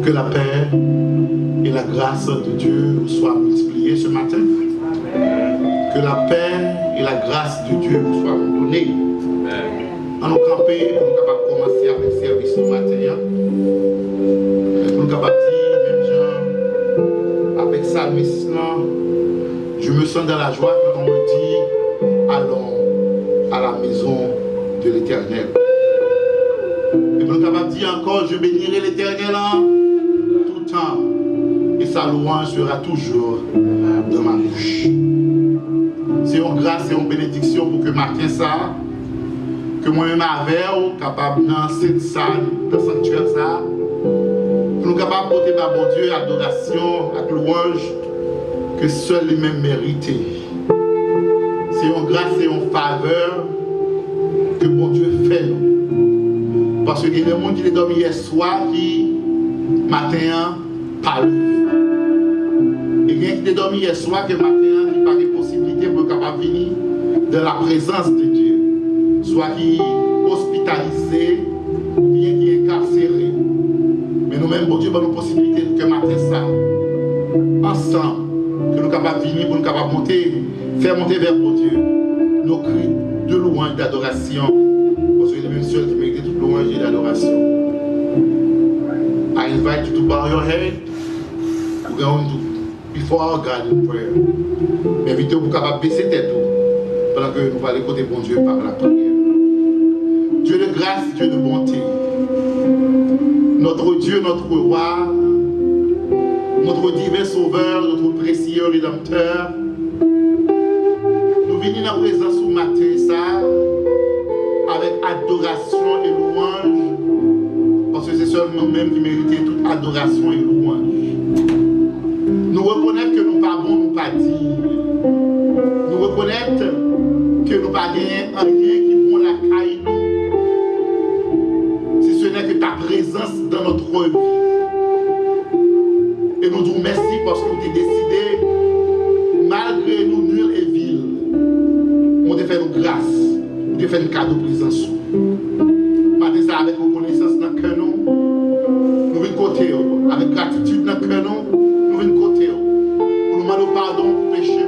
Que la paix et la grâce de Dieu vous soient multipliées ce matin. Que la paix et la grâce de Dieu vous soient données. En nous camper pour nous capables de commencer avec le service ce matin. Pour nous capables de dire, même gens, avec Salmis, je me sens dans la joie quand on me dit, allons à la maison de l'Éternel. Et pour nous capables de dire encore, je bénirai l'Éternel tout le temps. Et sa louange sera toujours dans ma bouche. C'est une grâce et une bénédiction pour que matin ça, que moi-même avec, capable dans cette salle, dans ce sanctuaire ça, pour nous capables de porter par bon Dieu adoration, à louange, que seul lui-même mérité. C'est une grâce et une faveur que bon Dieu fait. Parce qu'il y a des gens qui ont dormi hier soir qui, matin, pas levé. Et il y a qui ont dormi hier soir que matin, qui pas de possibilité pour capable venir de la présence de Dieu. Soit qui est hospitalisé, ou bien qui est incarcéré. Mais nous-mêmes, bon Dieu, nous avons la possibilité que matin ça, ensemble, que nous sommes capables de venir pour nous capables de monter, faire monter vers bon Dieu nos cris de louange, d'adoration. Parce que c'est le même seul qui mérite toute louange et d'adoration. I invite you to bow your head. We're going to, before our God in prayer. Mais invitez-vous pour capable baisser tête pendant que nous allons écouter bon Dieu par la prière. Dieu de grâce, Dieu de bonté. Notre Dieu, notre roi, notre divin sauveur, notre précieux rédempteur. Nous venons dans la présence au matin, ça, avec adoration et louange, parce que c'est seulement nous-mêmes qui méritons toute adoration et louange. Nous reconnaître que nous ne pas bons, nous ne pas dignes. Nous reconnaître que nous ne pas rien qui vont la caille nous. Si ce n'est que ta présence dans notre vie. Et nous disons merci parce que nous avons décidé, malgré nous nuls et vils, nous avons fait nos grâces, nous avons fait un cadeau de présence. Matin, ça avec reconnaissance dans le cœur, nous venons côté, avec gratitude dans le cœur, nous venons côté, pour nous demander pardon pour pécher,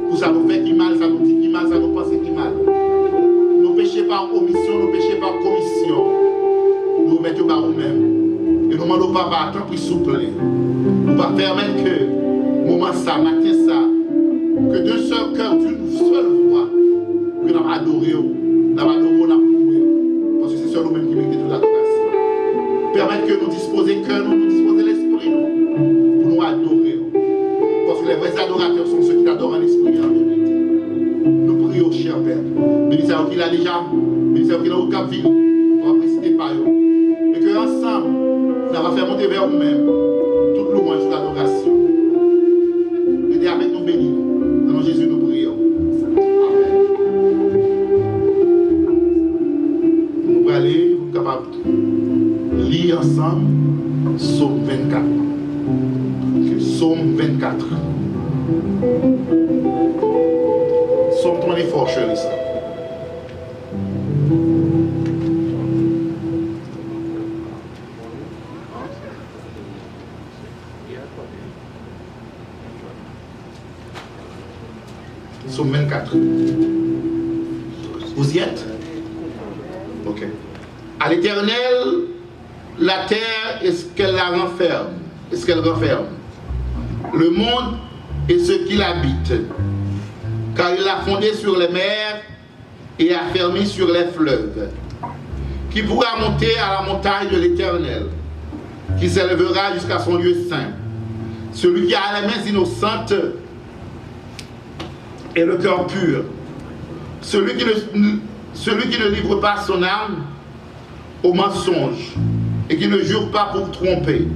pour ça nous fait qui mal, ça nous dit qui mal, ça nous pense qui mal. Nous péchons par omission, nous péchons par commission. Nous mettons par nous-mêmes. Et nous demandons papa, tant pis souple. Nous va permettre que, moment ça, matin ça, que d'un seul cœur, d'une seule voix, que nous avons adoré, nous avons adoré, nous avons loué. Parce que c'est seul nous-mêmes qui méritent toute l'adoration. Permettre que nous disposions cœur, nous disposions l'esprit, nous, pour nous adorer. Parce que les vrais adorateurs sont ceux qui t'adorent en esprit et en vérité. Nous prions, cher Père. Bénissez qu'il a déjà, bénissez qu'il a au cap vie. On va préciser par eux. Et que ensemble, ça va faire monter vers nous-mêmes toute louange et l'adoration. Aidez avec nous, bénis-nous. Dans le nom de Jésus, nous prions. Amen. Nous allons aller, nous sommes capables de lire ensemble Psaume 24. Okay. Psaume 24. Psaume 24, Shirley, ça. Psaume 24. Vous y êtes? Ok. À l'Éternel, la terre est ce qu'elle la renferme. Est-ce qu'elle renferme? Le monde et ce qu'il habite. Car il l'a fondé sur les mers et a fermé sur les fleuves. Qui pourra monter à la montagne de l'Éternel, qui s'élèvera jusqu'à son lieu saint. Celui qui a les mains innocentes et le cœur pur, celui qui ne livre pas son âme au mensonge et qui ne jure pas pour tromper.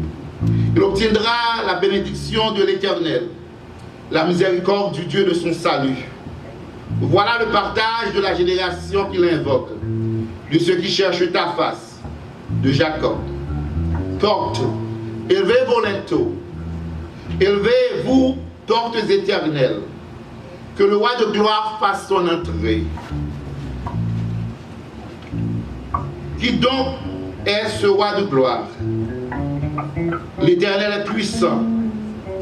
Il obtiendra la bénédiction de l'Éternel, la miséricorde du Dieu de son salut. Voilà le partage de la génération qu'il invoque, de ceux qui cherchent ta face, de Jacob. Porte, élevez vos linteaux, élevez-vous, portes éternelles, que le roi de gloire fasse son entrée. Qui donc est ce roi de gloire? L'Éternel est puissant,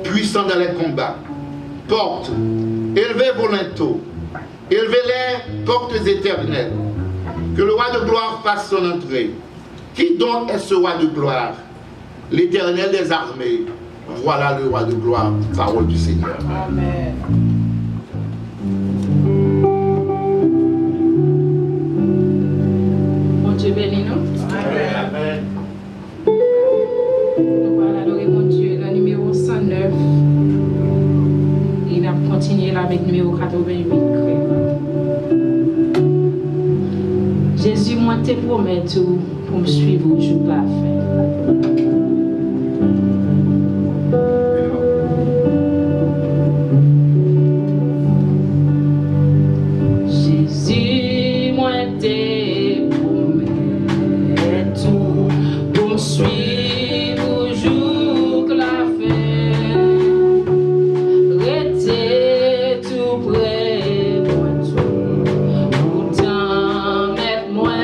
puissant dans les combats. Portes, élevez vos linteaux, élevez-les, portes éternelles. Que le roi de gloire fasse son entrée. Qui donc est ce roi de gloire? L'Éternel des armées. Voilà le roi de gloire. Parole du Seigneur. Amen. Mon Dieu bénis nous. Amen. Nous allons adorer mon Dieu, le numéro 109. Il a continué avec le numéro 88. Jésus, moi te promets tout pour me suivre au jour parfait. Jésus, moi te promets tout pour me suivre au jour que la fin. Restez tout près, moi tout, pourtant mettre moi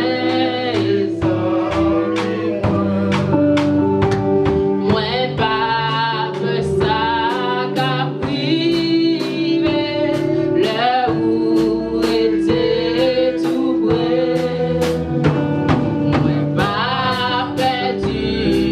moi pas peur ça qu'a privé là où était tout près moi pas perdu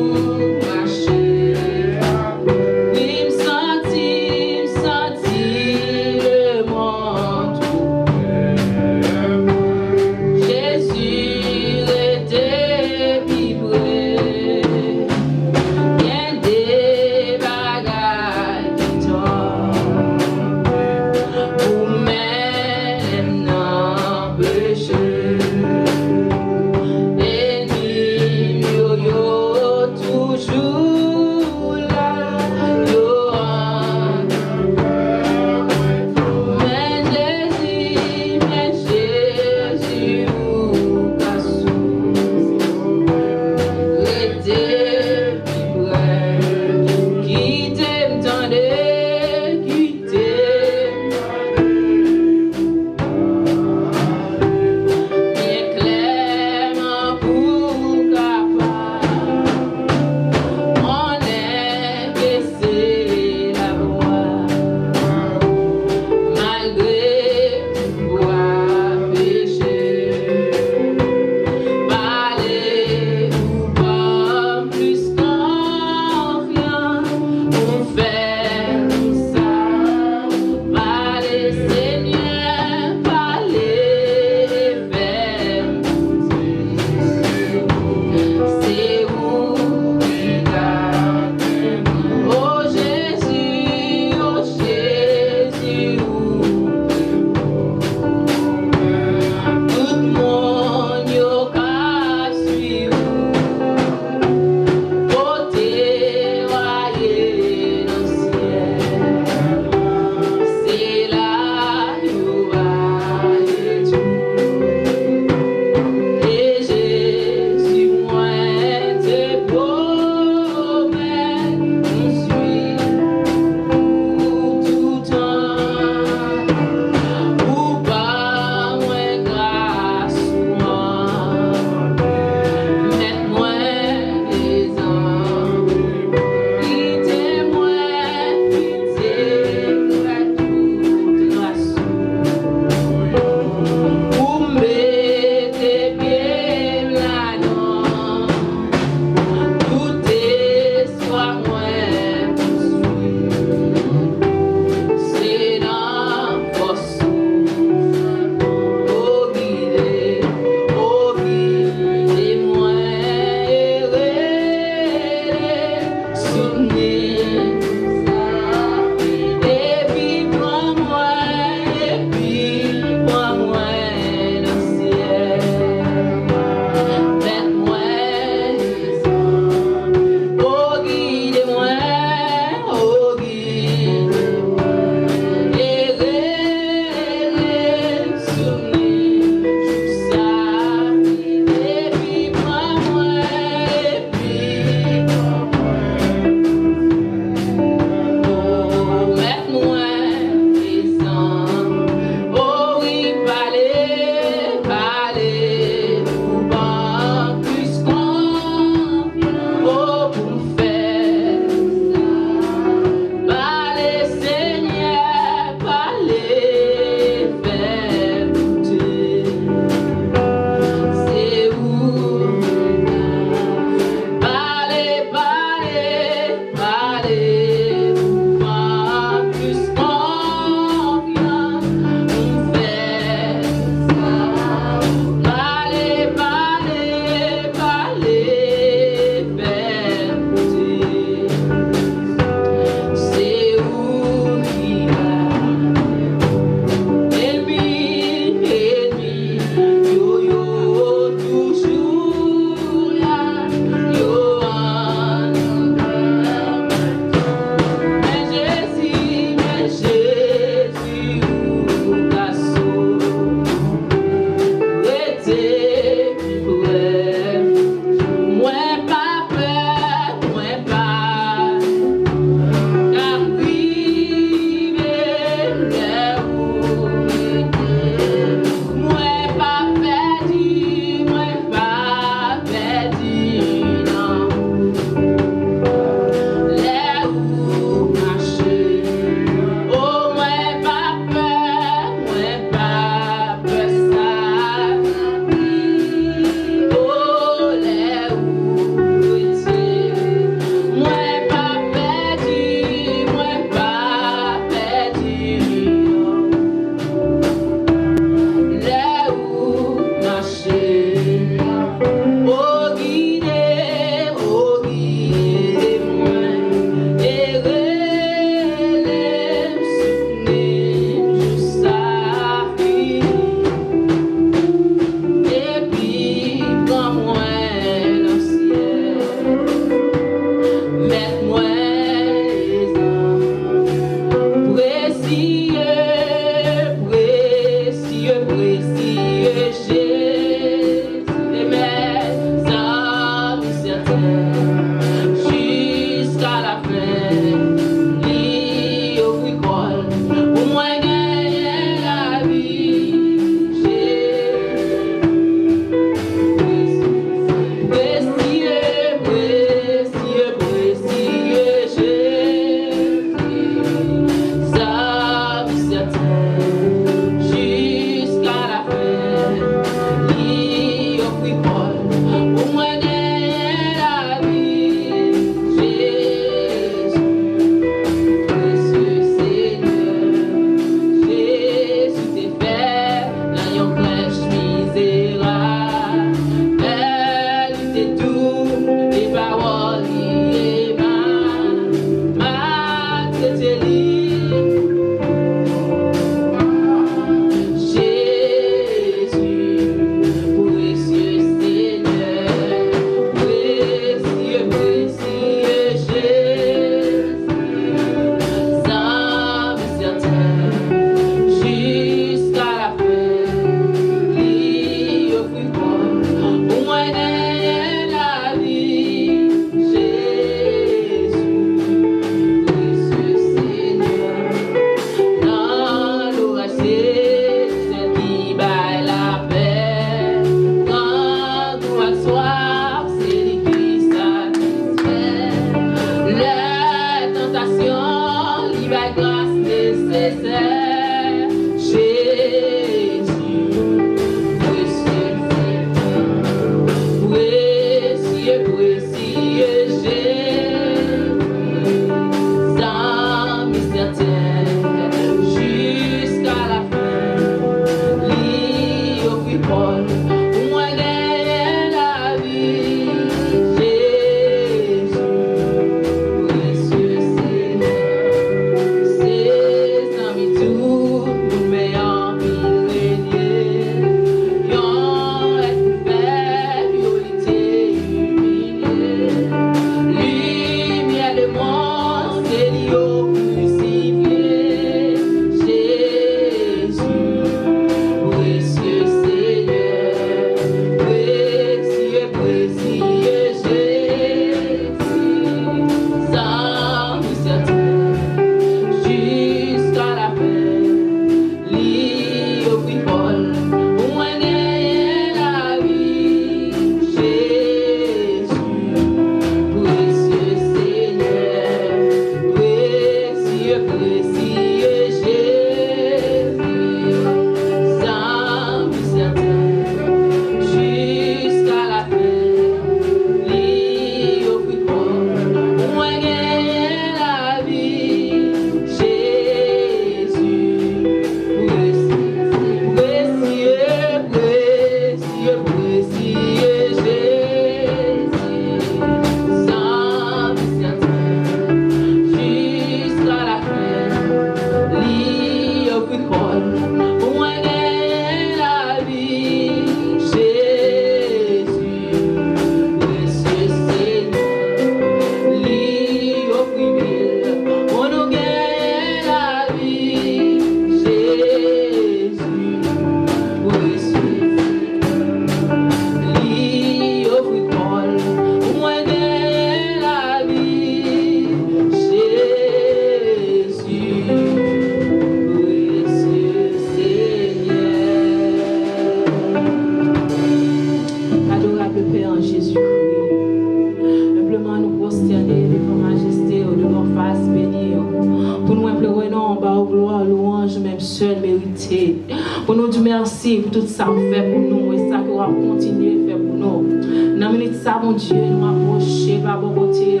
Pour nous dire merci pour tout ça que vous faites pour nous et ça que vous continuez à faire pour nous. Dans minute ça, mon Dieu, nous approcher par vos côtés,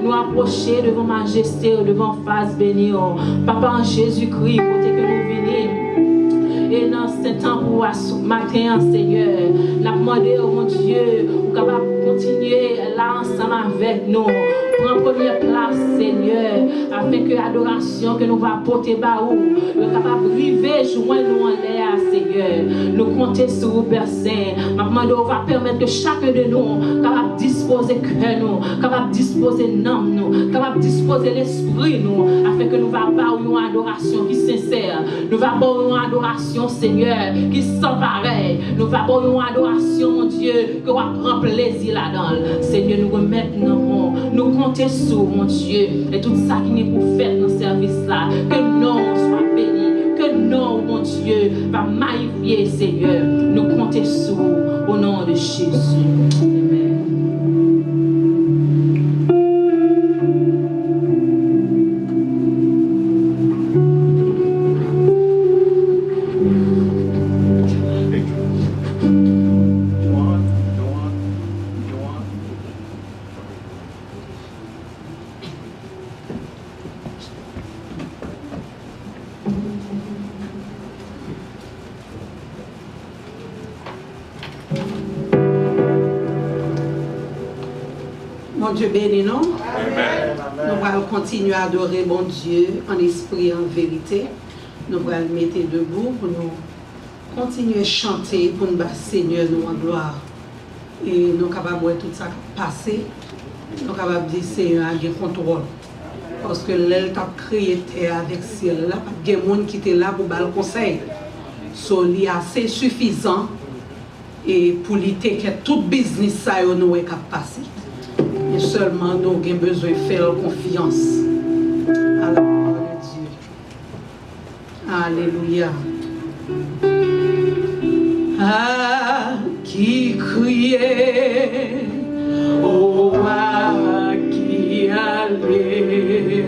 nous approcher devant majesté, devant face bénie. Papa en Jésus-Christ, côté que nous venons. Et dans ce temps pour matin, Seigneur, nous avons demandé, oh mon Dieu, pour capable continuer là ensemble avec nous. Prends première place, Seigneur, afin que l'adoration que nous va porter par où, nous sommes capables de arriver, joindre nous en l'air, Seigneur. Nous compter sur vous, Père Saint. Maintenant, on va permettre que chacun de nous capable de disposer cœur nous, capable de disposer l'âme nous, capable de disposer l'esprit nous, afin que nous va avoir une adoration qui est sincère. Nous va avoir une adoration, Seigneur, qui sans pareil. Nous va avoir une adoration, mon Dieu, que va prendre plaisir là-dedans. Seigneur, nous remettons, nous compter sur, mon Dieu, et tout ça qui n'est pour faire dans ce service-là. Que non soit béni, que non, mon Dieu, va magnifier, Seigneur. Nous compter sur, au nom de Jésus. Amen. Mon Dieu béni nous. Nous allons continuer à adorer mon Dieu en esprit et en vérité. Nous allons mettre debout pour nous continuer à chanter pour nous battre Seigneur nous en gloire. Et nous sommes capables de voir tout ça passer. Nous sommes capables de dire Seigneur a un contrôle. Parce que l'elle t'a créé terre avec ciel là, il y a des gens qui étaient là pour le conseil. C'est assez suffisant et pour lutter que tout business ça nous est capable de passer. Et seulement nous avons besoin de faire confiance à la parole de Dieu. Alléluia. Ah, qui criait, oh, ah, qui allait,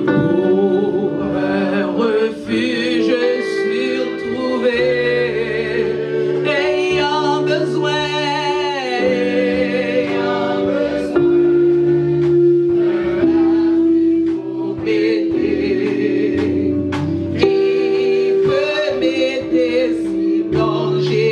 oh, un refuge surtrouvé. Danger.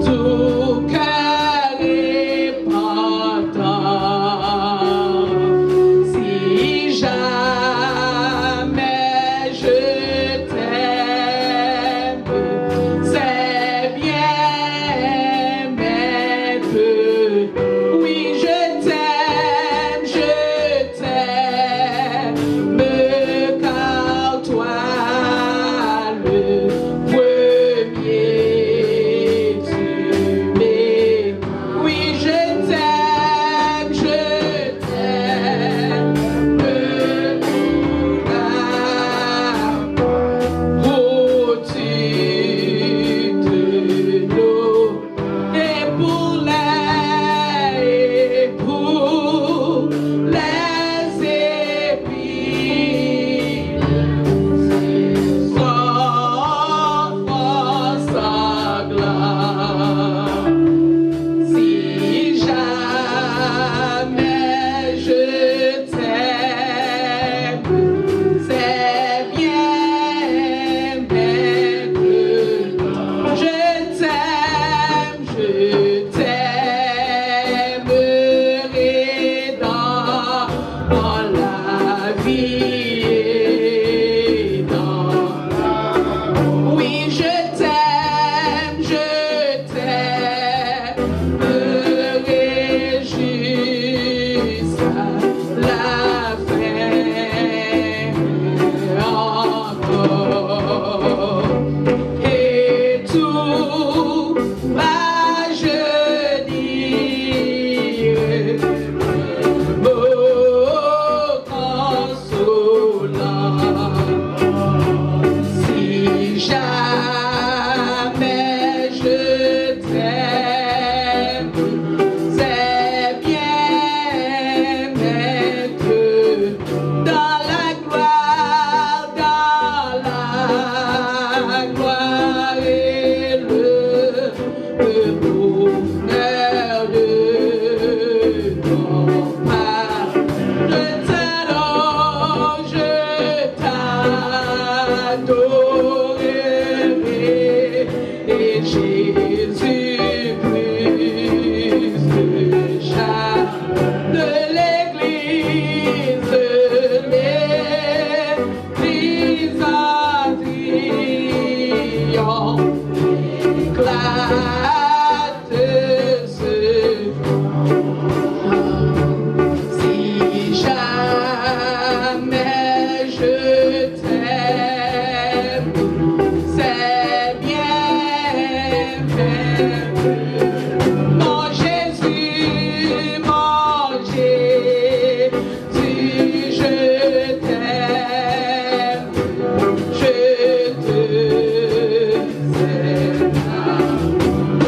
tout cœur épattant. Si jamais je t'aime, c'est bien, maître. Oui, je t'aime, car toi le premier tu m'es. Oui, je t'aime, au-dessus de l'eau et pour les épines sans force à glace. Si jamais je t'aime, c'est bien, maître. Je t'aimerai dans la vie et oui, je t'aimerai jusqu'à la fin encore. Et tout va jeunir, oh consolant. Si jamais je t'aime, c'est bien, maître. Dans la gloire et le bonheur de ton Père. Je t'adorerai et Jésus plus de de l'Église en triomphe éclate ce si jamais je t'aime, c'est bien, mon Jésus, je t'aime, je te aime.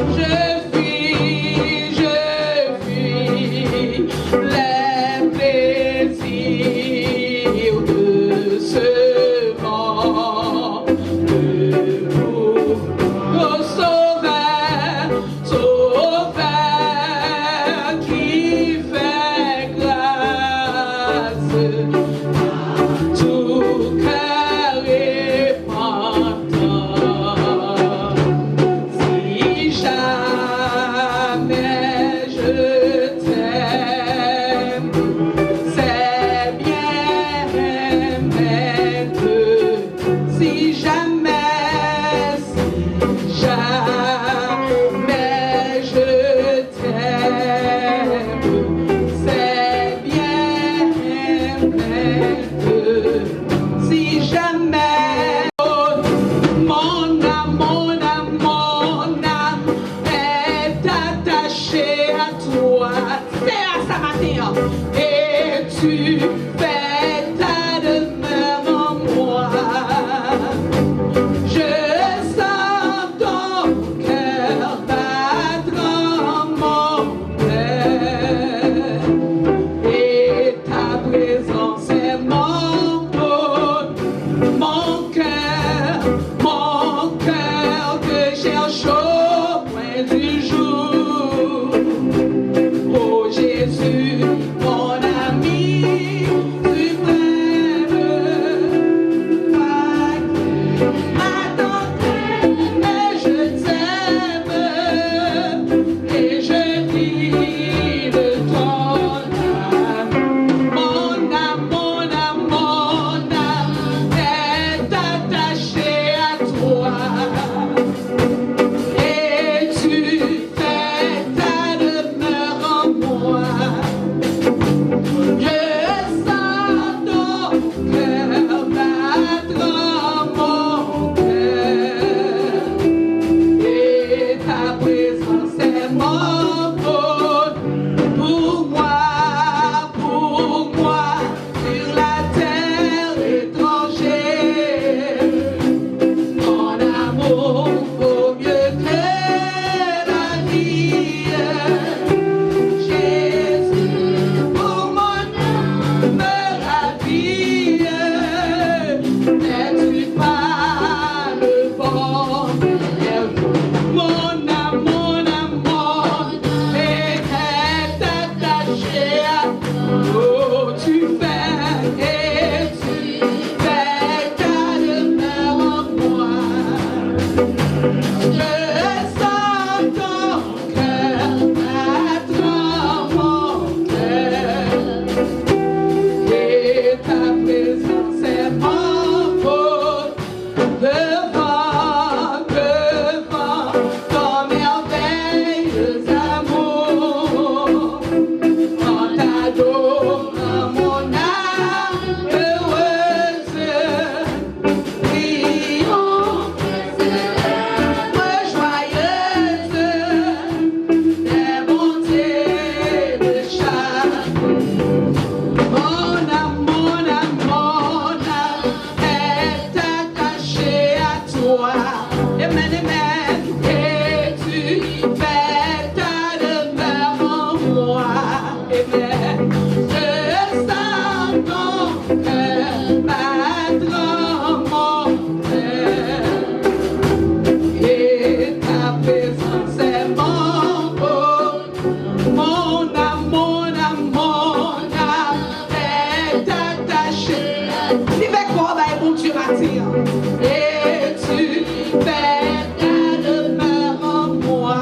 Et tu es ta demeure en moi.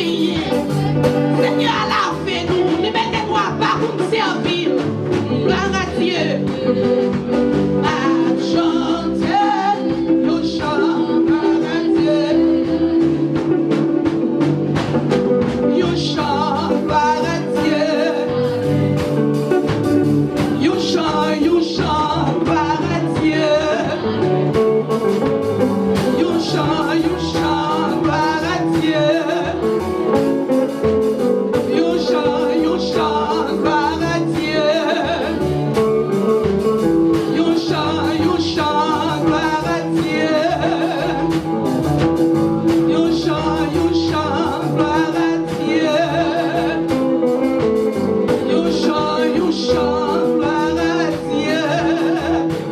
prier. Seigneur, lavez-nous, ne mettez-nous à part pour nous servir. Gloire à Dieu. À chanter, nous chantons, gloire à Dieu. Nous chantons, gloire à Dieu. You shine, gloire à Dieu. You shine, gloire à Dieu. You shine, gloire à Dieu. You shine, gloire à Dieu. You shine, gloire à Dieu. You shine, gloire à Dieu. You shine, gloire à Dieu. You shine, gloire à Dieu.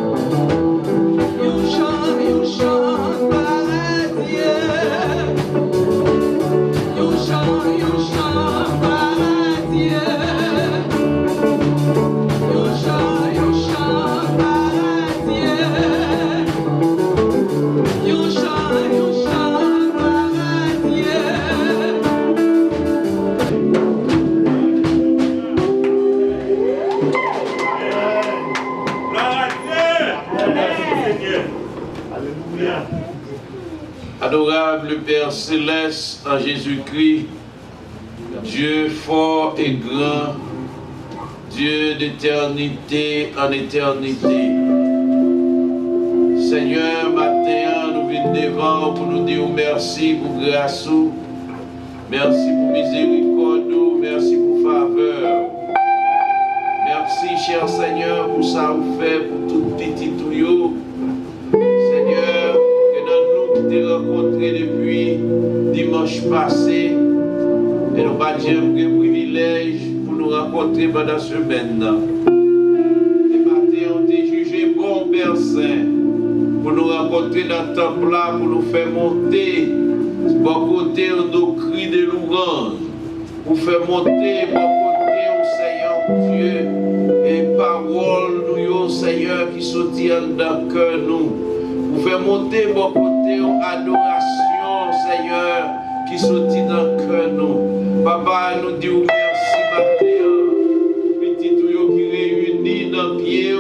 You shine, gloire à Dieu. You shine, gloire à Dieu. Alléluia. Adorable Père Céleste en Jésus-Christ, Dieu fort et grand, Dieu d'éternité en éternité. Seigneur, matin, nous venons devant pour nous dire merci pour grâce, merci pour miséricorde, merci pour faveur. Merci, cher Seigneur, pour ça vous fait pour tout petit tuyau. Seigneur, que dans nous qui t'ai rencontré depuis dimanche passé, et nous pas dire un privilège pour nous rencontrer pendant ce semaine. Et matin, on t'a jugé bon, Père Saint, pour nous rencontrer dans le temple là, pour nous faire monter, bon côté nos cris de louange, pour faire monter, bon côté au Seigneur Dieu, et parole nous, Seigneur, qui sortit dans le cœur nous. Pour faire monter mon côté en adoration, Seigneur, qui sortit dans le cœur nous. Papa, nous dit merci, matin, petit tuyau qui réunit dans le pied,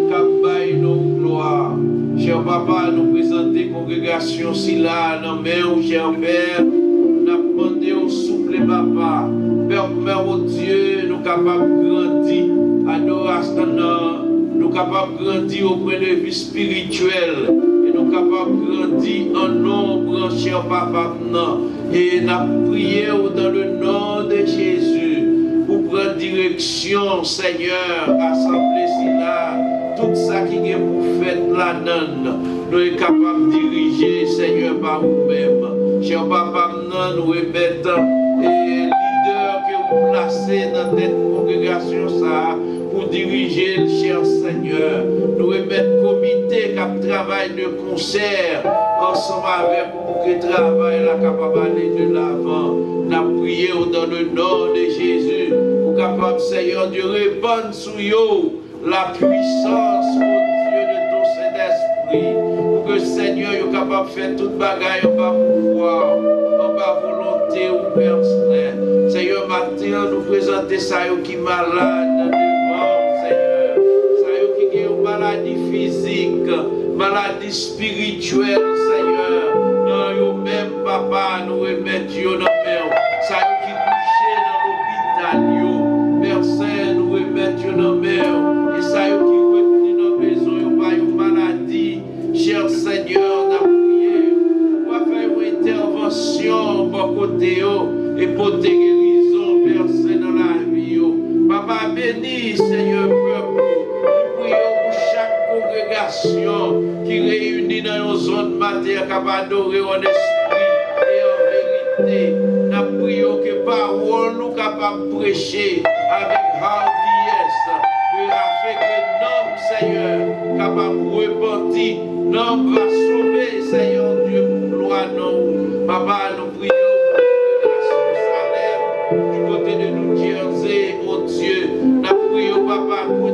qui nos gloires. Cher Papa, nous présenter congrégation si là, dans main, cher Père, nous avons demandé au souple, Papa. Père, oh Dieu, nous capables de grandir, adoration, nous capables de grandir au point de vue spirituel. Nous sommes capables de grandir en nombre, cher Papa, et nous prions dans le nom de Jésus pour prendre direction, Seigneur, assemblée si là, tout ça qui est pour faire la donne, nous sommes capables de diriger, Seigneur, par nous-mêmes. Cher Papa, nous remettons les leaders que vous placez dans cette congrégation, ça, pour diriger le cher Seigneur. Nous remettons comité qui travaille de concert ensemble avec vous pour que le travail la capable d'aller de l'avant. Nous prions dans le nom de Jésus pour capable Seigneur de répandre sur vous la puissance au Dieu de ton Saint-Esprit. Pour que Seigneur soit capable de faire toute bagaille en bas pouvoir, en bas volonté ou Père Saint. Seigneur, matin, nous présentons ça qui est malade. Maladie physique, maladie spirituelle, Seigneur. Nous même, Papa, nous remettons dans nos ça qui couché dans l'hôpital, Père Saint, nous remettons dans nos et ça qui retenu dans nos maisons, pas une maladie. Cher Seigneur, nous prions pour faire une intervention pour côté et pour tes guérisons, Père Saint, dans la vie. Papa, bénis, Seigneur, peuple. Congrégation qui réunit dans nos zones matières capable d'adorer en esprit et en vérité. Nous prions que parole nous capable de prêcher avec hardiesse, afin que notre Seigneur capable de repentir, nous va sauver, Seigneur Dieu, pour gloire nous. Papa, nous prions pour la du côté de New Jersey, mon Dieu. Nous prions, Papa, pour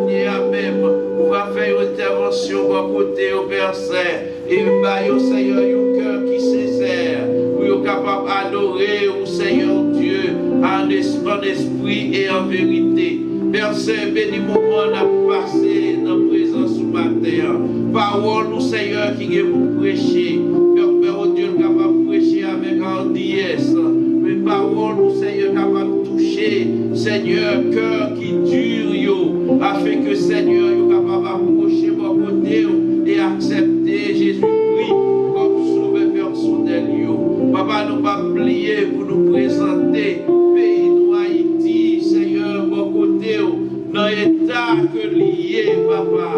même. On va faire une intervention à côté au Père Saint et au Seigneur, un cœur qui sincère, pour être capable d'adorer au Seigneur en esprit et en vérité. Père Saint, bénis le moment à passer dans la présence du matin. Parole, nous, Seigneur, qui est pour prêcher. Père, oh Dieu, capable de prêcher avec hardiesse. Mais parole, nous, Seigneur, capable de toucher, Seigneur, cœur qui dure, yo, afin que, Seigneur, yo capable d'approcher mon côté et accepter Jésus-Christ comme sauveur personnel. Yo. Papa, nous pas plier pour nous présenter pays nous Haïti, Seigneur, mon côté, dans l'état que lié, Papa.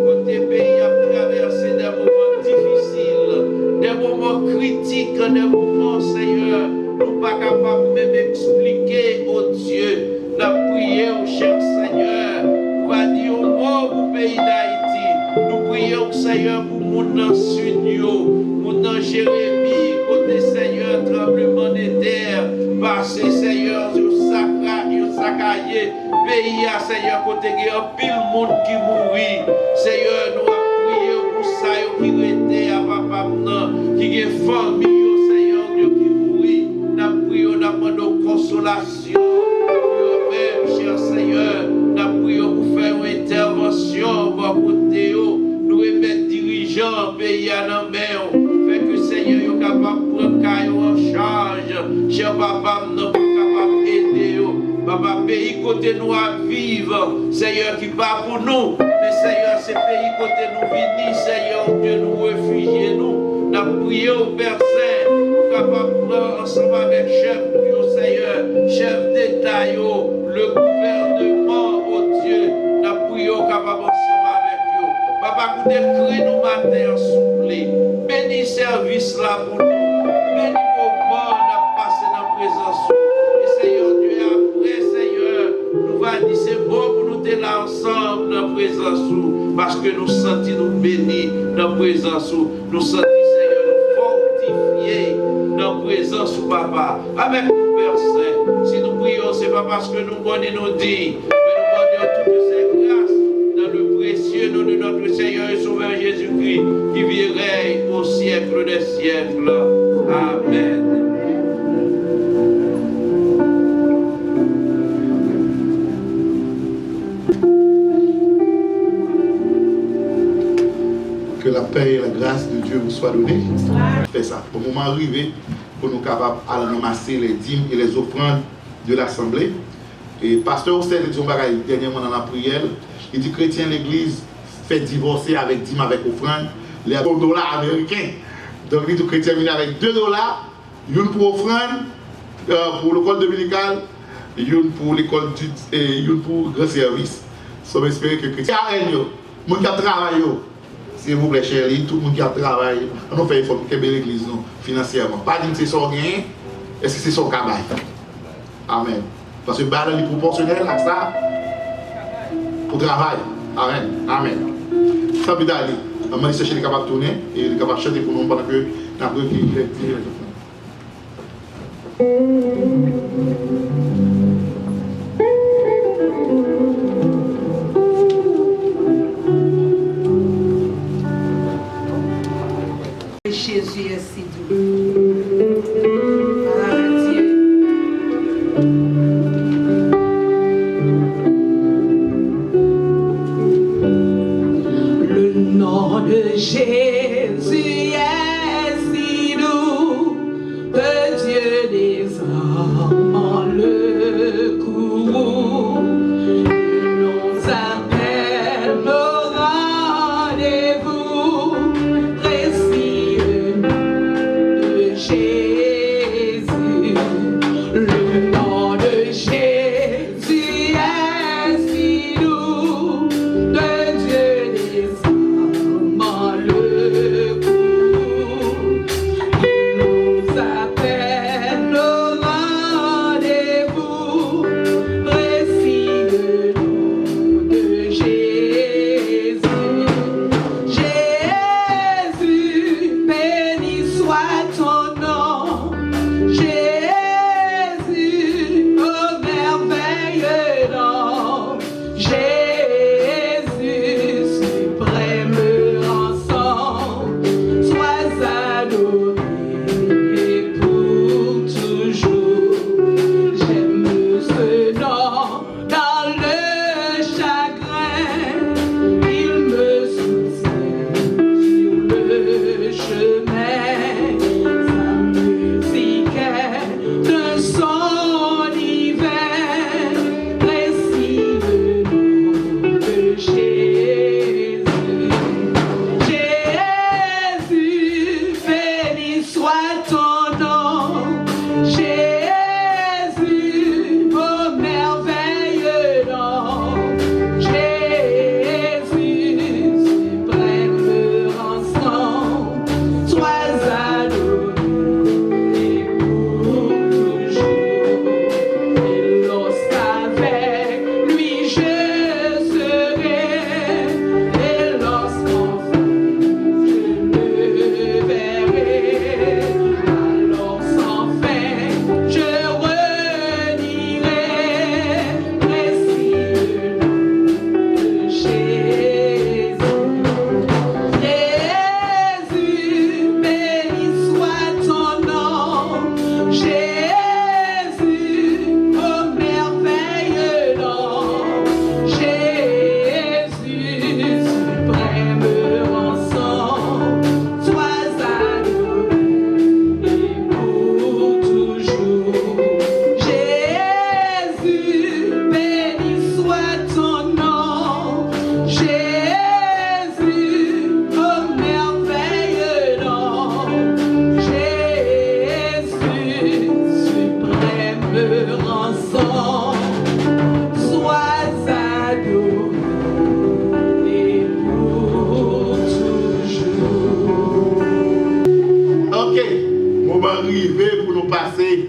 Côté pays a traversé des moments difficiles, des moments critiques, des moments, Seigneur, nous pas capables même expliquer, oh Dieu, la prière, cher Seigneur, pour dire au mot pour le pays d'Haïti. Nous prions, Seigneur, pour mon sud, mon Jérémie, côté Seigneur, tremblement de terre, passer, Seigneur, sur Sakaye, pays à Seigneur, côté il y a pile monde qui mourit. Seigneur, nous prions pour ça, qui était à papa, qui est famille, Seigneur, Dieu qui mourit. Nous prions, nous demandons consolation. Nous-mêmes, cher Seigneur, nous prions pour faire une intervention pour côté, nous remettre dirigeants, pays à la mer, fait que Seigneur, nous capable de prendre caillou en charge. Cher papa, nous sommes capables d'aider. Papa, pays côté nous à vivre, Seigneur, qui part pour nous. Mais Seigneur, ces pays côté nous venir, Seigneur, Dieu nous réfugier, nous. Nous prions, Père Saint, nous capables de prendre ensemble avec chef, Seigneur, chef d'État, le gouvernement, oh Dieu. Nous prions, capables ensemble avec vous. Papa, vous décrit nous matin, soufflé. Bénis service là pour nous. Bénis vos morts, nous passer dans la présence. Et Seigneur, Dieu, après, Seigneur, nous va dire c'est bon pour nous être là ensemble dans la présence. Parce que nous sentons nous bénis dans la présence. Nous sentons, Seigneur, nous fortifier dans la présence, Papa. Avec nous, Père Saint, si nous prions, ce n'est pas parce que nous nous dit, mais nous demandons toutes ces grâces dans le précieux nom de notre Seigneur et Sauveur Jésus-Christ, qui vit et règne au siècle des siècles. Amen. Que la paix et la grâce de Dieu vous soient données. Fait ça. Au moment arrivé, pour nous capables de ramasser les dîmes et les offrandes de l'Assemblée. Et pasteur Oster dit un bagage dernièrement dans la prière. Il dit chrétien l'église fait divorcer avec dîmes, avec offrande, les $2 américains. Donc il dit chrétien vient avec $2, une pour offrande, pour l'école dominicale, une pour l'école une pour grand service. So j'espère que chrétien monde qui travaille, s'il vous plaît, chérie, tout le monde qui a travaillé, on fait effort pour que l'église financièrement. Pas dire que c'est son gain, est-ce que c'est son cabaye? Amen. Parce que le est proportionnel à ça pour travail. Amen. Amen. Ça peut aller. On m'a dit que je suis capable de tourner et il est capable de chanter pour nous pendant que nous avons Jésus est si doux. Ah, Dieu. Le nom de Jésus est si doux que Dieu des hommes en le courroux. Il nous appelle au rendez-vous précieux de rentrer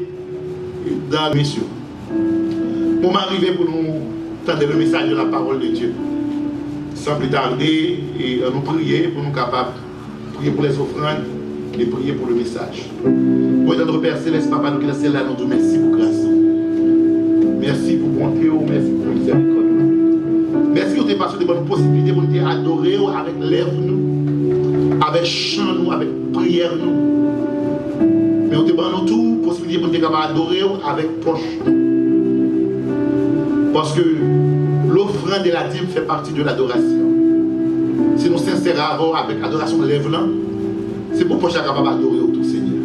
dans la mission. Moment arrivé pour nous tendre le message de la parole de Dieu. Sans plus tarder, et nous prier pour nous capables de prier pour les offrandes et prier pour le message. Pour notre Père Céleste, Papa, nous qui sommes là, nous te merci pour grâce. Merci pour bonté, merci pour miséricorde. Merci pour tes passions, de bonnes possibilités pour nous adorer avec lèvres, nous, avec chant, nous, avec prière, nous. Mais nous te demandons tout possibilité pour nous capables d'adorer avec poche. Parce que l'offrande et la dîme fait partie de l'adoration. Si nous sincères avec l'adoration de lèvres, c'est pour poche capable d'adorer au tout Seigneur.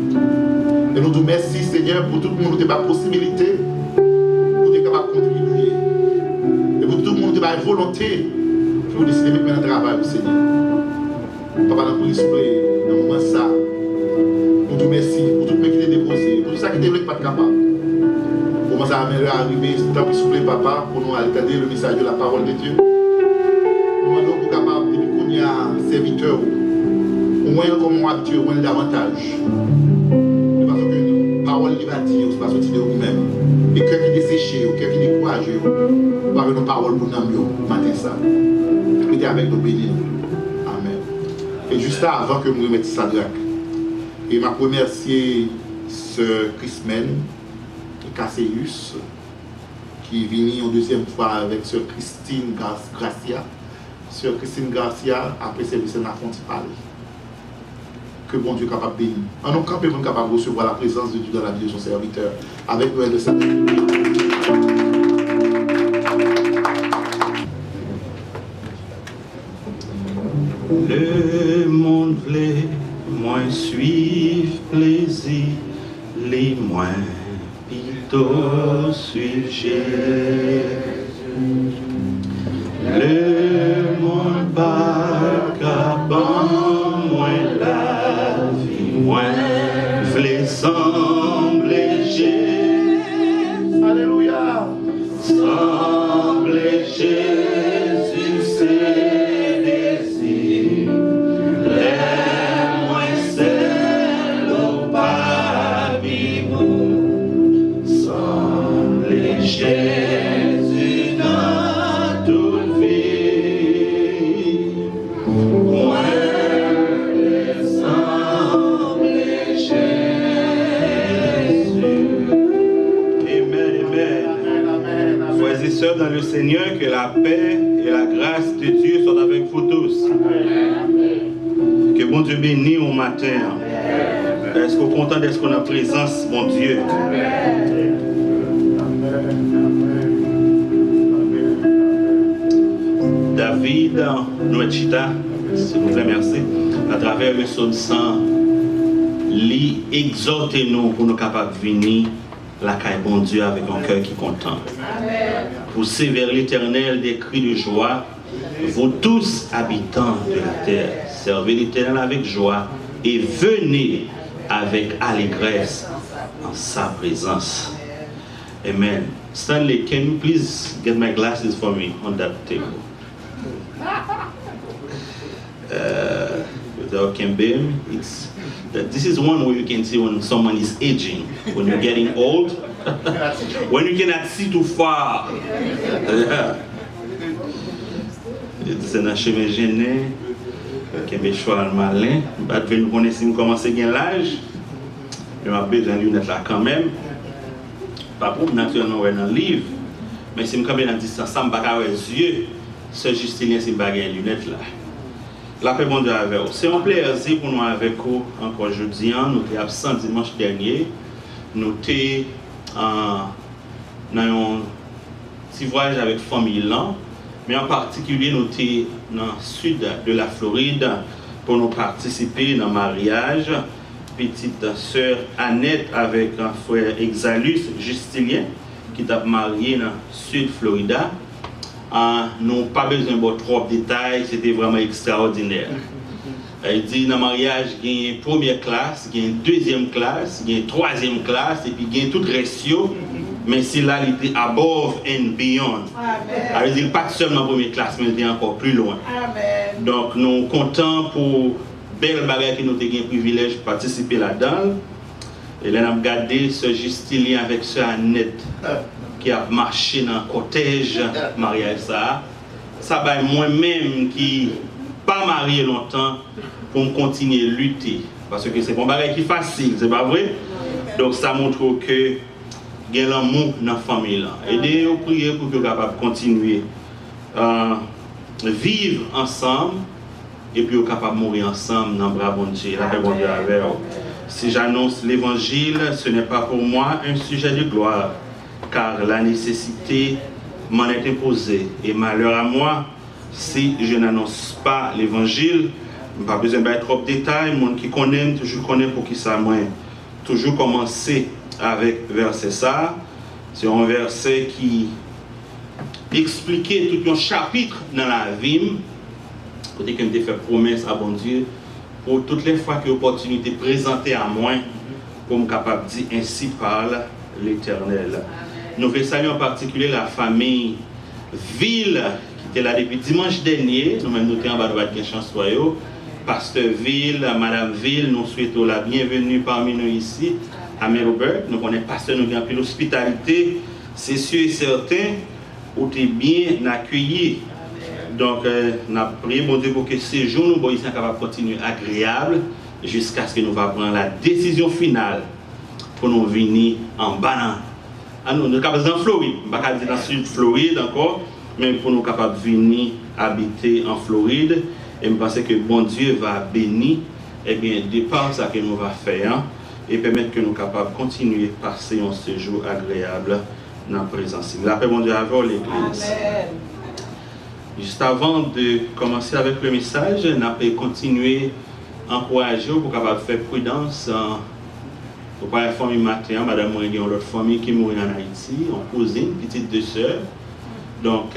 Et nous te merci Seigneur pour tout le monde qui a la possibilité pour être capable de contribuer. Et pour tout le monde qui a la volonté pour décider de mettre un travail au Seigneur. Papa, nous prions s'il vous plaît, dans le moment ça. Nous te merci pour tout le monde qui est déposé, pour tout ça qui n'est pas capable. Comment ça va arriver, tant pis s'il vous plaît, Papa, pour nous attendre le message de la parole de Dieu. Nous demandons pour capable, depuis qu'on y a serviteur, au moins comme on habitué, au moins davantage. Parce que la parole va dire, c'est pas sorti de vous-même. Et cœur qui est desséché, ou cœur qui est découragé, ou avec nos paroles pour nous, matin ça. Mettez avec nos bénis. Amen. Et juste avant que nous remettions ça, et je remercie ce Christmen, Casséus, qui est venu une deuxième fois avec Sœur Christine Gracia. Sœur Christine Gracia, après service, n'a pas parlé. Que bon Dieu est capable de bénir. En nous campé, nous capable de recevoir la présence de Dieu dans la vie de son serviteur. Avec Noël de Saint. Le monde voulait moins suivre plaisir, les moins plutôt suivre Jésus. Le monde pas capable, moins la vie, moins voulait sembler Jésus. Alléluia. Sembler Jésus, c'est désir. Les moins celles au pavillon. Sembler Jésus dans toute vie. Moins les sembler Jésus. Amen, amen. Frères et sœurs dans le Seigneur, que la paix et la grâce de Dieu soient avec vous tous. Que bon Dieu bénisse au matin. Est-ce que vous êtes content d'être en présence, mon Dieu? David, Noëchita, s'il vous plaît, merci. À travers le psaume 100, lit, exhortez-nous pour nous capables de venir la caille bon Dieu avec un cœur qui est content. Poussez vers l'Éternel des cris de joie, vous tous habitants de la terre, servez l'Éternel avec joie et venez avec allégresse en sa présence. Amen. Stanley, can you please get my glasses for me on that table? Without beam, this is one where you can see when someone is aging, when you're getting old, when you cannot see too far. C'est un chemin gêné, qui est choix malin. Nous connaissons comment c'est bien l'âge, mais on a besoin de lunettes là quand même. Pas pour naturellement dans le livre, mais si je suis dans distance, ça me bat les yeux, ce Justinien c'est baguette les lunettes là. La paix bon Dieu avec vous. C'est un plaisir pour nous avec vous encore aujourd'hui. Nous étions absents dimanche dernier. Nous étions dans un petit voyage avec la famille là. Mais en particulier, nous étions dans le sud de la Floride pour nous participer dans le mariage. Petite sœur Annette avec un frère Exalus Justilien qui est marié dans le sud Florida. Nous n'avons pas besoin de trop de détails, c'était vraiment extraordinaire. Il dit dans le mariage, il y a une première classe, il y a une deuxième classe, il y a une troisième classe, et puis il y a tout ratio, mais c'est là il était above and beyond. Alors il dit pas seulement première classe, mais il était encore plus loin. Amen. Donc nous sommes contents pour belle bagarre que nous avons eu le privilège de participer là-dedans. Et là, on a regardé ce Justilien avec ce Annette qui a marché dans le cortège mariage ça. Ça va moi-même qui pas marié longtemps pour continuer à lutter. Parce que c'est pas un bagage qui est facile, c'est pas vrai? Donc ça montre que il y a l'amour dans la famille. Aidez-vous à prier pour que vous soyez capable de continuer à vivre ensemble et puis vous soyez capable de mourir ensemble dans le bras bon Dieu. La paix bon Dieu avec vous. Si j'annonce l'évangile, ce n'est pas pour moi un sujet de gloire, car la nécessité m'en est imposée. Et malheur à moi, si je n'annonce pas l'évangile, pas besoin de trop de détails, les gens qui connaissent, toujours connaissent pour qui ça moi. Toujours commencer avec verset ça. C'est un verset qui expliquait tout un chapitre dans la vie. Côté que je fait promesse à bon Dieu pour toutes les fois que l'opportunité présentée à moi, pour me capable de dire ainsi parle l'Éternel. Nous faisons saluer en particulier la famille Ville qui était là depuis dimanche dernier. Nous-mêmes nous étions en bas de chance soyaux. Pasteur Ville, Madame Ville, nous souhaitons la bienvenue parmi nous ici à Melbourne. Nous connaissons pasteur, nous avons l'hospitalité. C'est sûr et certain, où tu es bien accueilli. Donc, nous avons prié bon Dieu pour que ces jours, nous soyons capables de continuer agréable jusqu'à ce que nous prenions la décision finale pour nous venir en banane. Nous sommes capables en Floride, je ne vais pas dire dans le sud de Floride encore, mais pour nous capables de venir habiter en Floride. Et je pense que bon Dieu va bénir et bien départ ça que nous va faire et permettre que nous soyons capables de continuer à passer un séjour agréable dans la présence. La paix bon Dieu avec l'Église. Juste avant de commencer avec le message, nous allons continuer à encourager pour capable faire prudence. Pour pas la famille matin, madame moi, il y a une autre famille qui mourit en Haïti, en cousine, petite deux sœurs. Donc,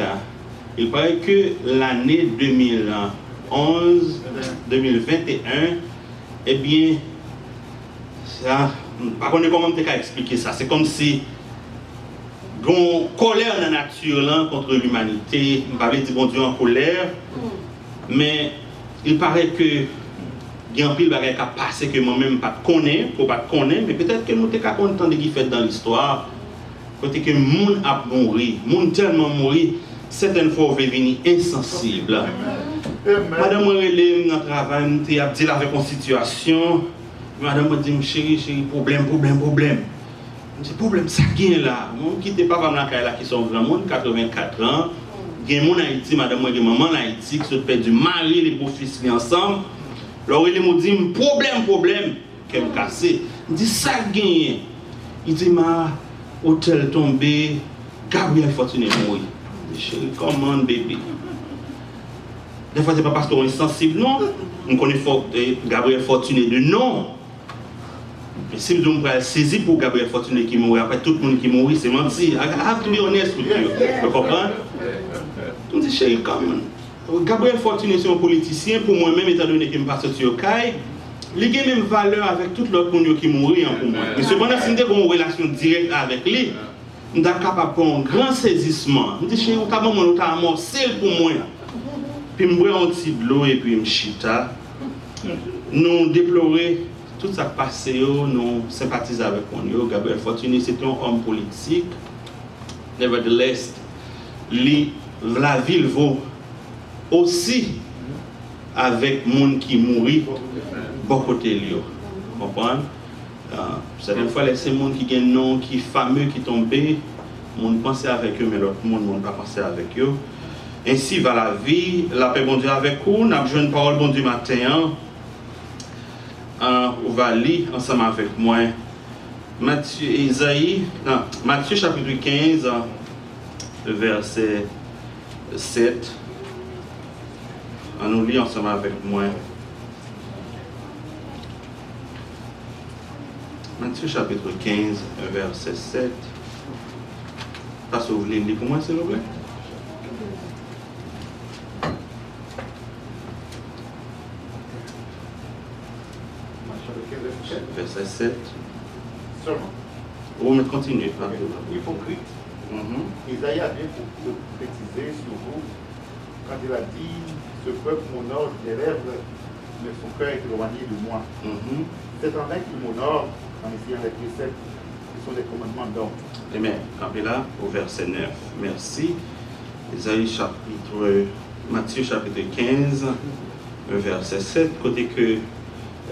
il paraît que l'année 2021, eh bien, ça, par contre, comment on peut expliquer ça? C'est comme si une colère dans la nature là, contre l'humanité, on ne peut pas dire bon Dieu en colère, mais il paraît que il y a un pile bagage qui a passé que moi-même pas connais, pour pas connaître, mais peut-être que nous sommes contents de ce qui fait dans l'histoire, côté que le monde a mouru, le monde tellement mouru, certaines fois on veut venir insensible. Madame Morelé, dans le travail, nous avons dit avec une situation, madame m'a dit, chérie, problème. Je dis, problème, ça qui est là. Mon qui n'était pas comme la là qui sont grand monde, 84 ans. Il y a mon Haïti, madame moi, maman en Haïti, qui se fait du mari, les beaux-fils ensemble. Alors il me dit, problème, qu'elle me casse. Il dit, ça gagne. Il dit, ma hôtel tombé, Gabriel Fortuné mourir. Je dis, chérie, comment bébé? Des fois, ce n'est pas parce qu'on est sensible, non. On connaît Gabriel Fortuné de non. Mais si nous devons saisir pour Gabriel Fortuné qui mourit, après tout le monde qui mourit, c'est menti. To be honest with you. Vous comprenez? On dit, chérie, comment? Gabriel Fortuné, c'est un politicien, pour moi-même, étant donné qu'il me passe sur le caille, il a même valeur avec tout l'autre monde qui mourit pour moi. Mais cependant, si nous avons une relation directe avec lui, nous sommes capables de faire un grand saisissement. Je dis, chérie, nous avons amorcé pour moi. Puis je bois un petit de l'eau et puis je chita. Nous déplorons tout ça qui passe, nous sympathisons avec nous. Gabriel Fortuné, c'est un homme politique. Nevertheless, la ville vaut aussi avec les gens qui mourent, beaucoup de lieux. Vous comprenez? Certaines fois, c'est les gens qui ont un nom qui est fameux, qui tombent, les gens pensent avec eux, mais l'autre monde ne pas penser avec eux. Ainsi va la vie, la paix bon Dieu avec vous. Nous avons joué une parole bon Dieu matin. On va lire ensemble avec moi Matthieu chapitre 15, verset 7. On nous lit ensemble avec moi. Matthieu chapitre 15, verset 7. Parce que vous voulez lire pour moi, s'il vous plaît? Verset 7. Seulement. Vous me continuez. Hypocrite. Isaïe a bien précisé sur vous quand il a dit, ce peuple m'honore des lèvres, mais son cœur est éloigné de moi. C'est en vain qu'il m'honore en essayant les préceptes qui sont des commandements d'ordre. Amen. Campez là au verset 9. Merci. Matthieu chapitre 15, verset 7, côté que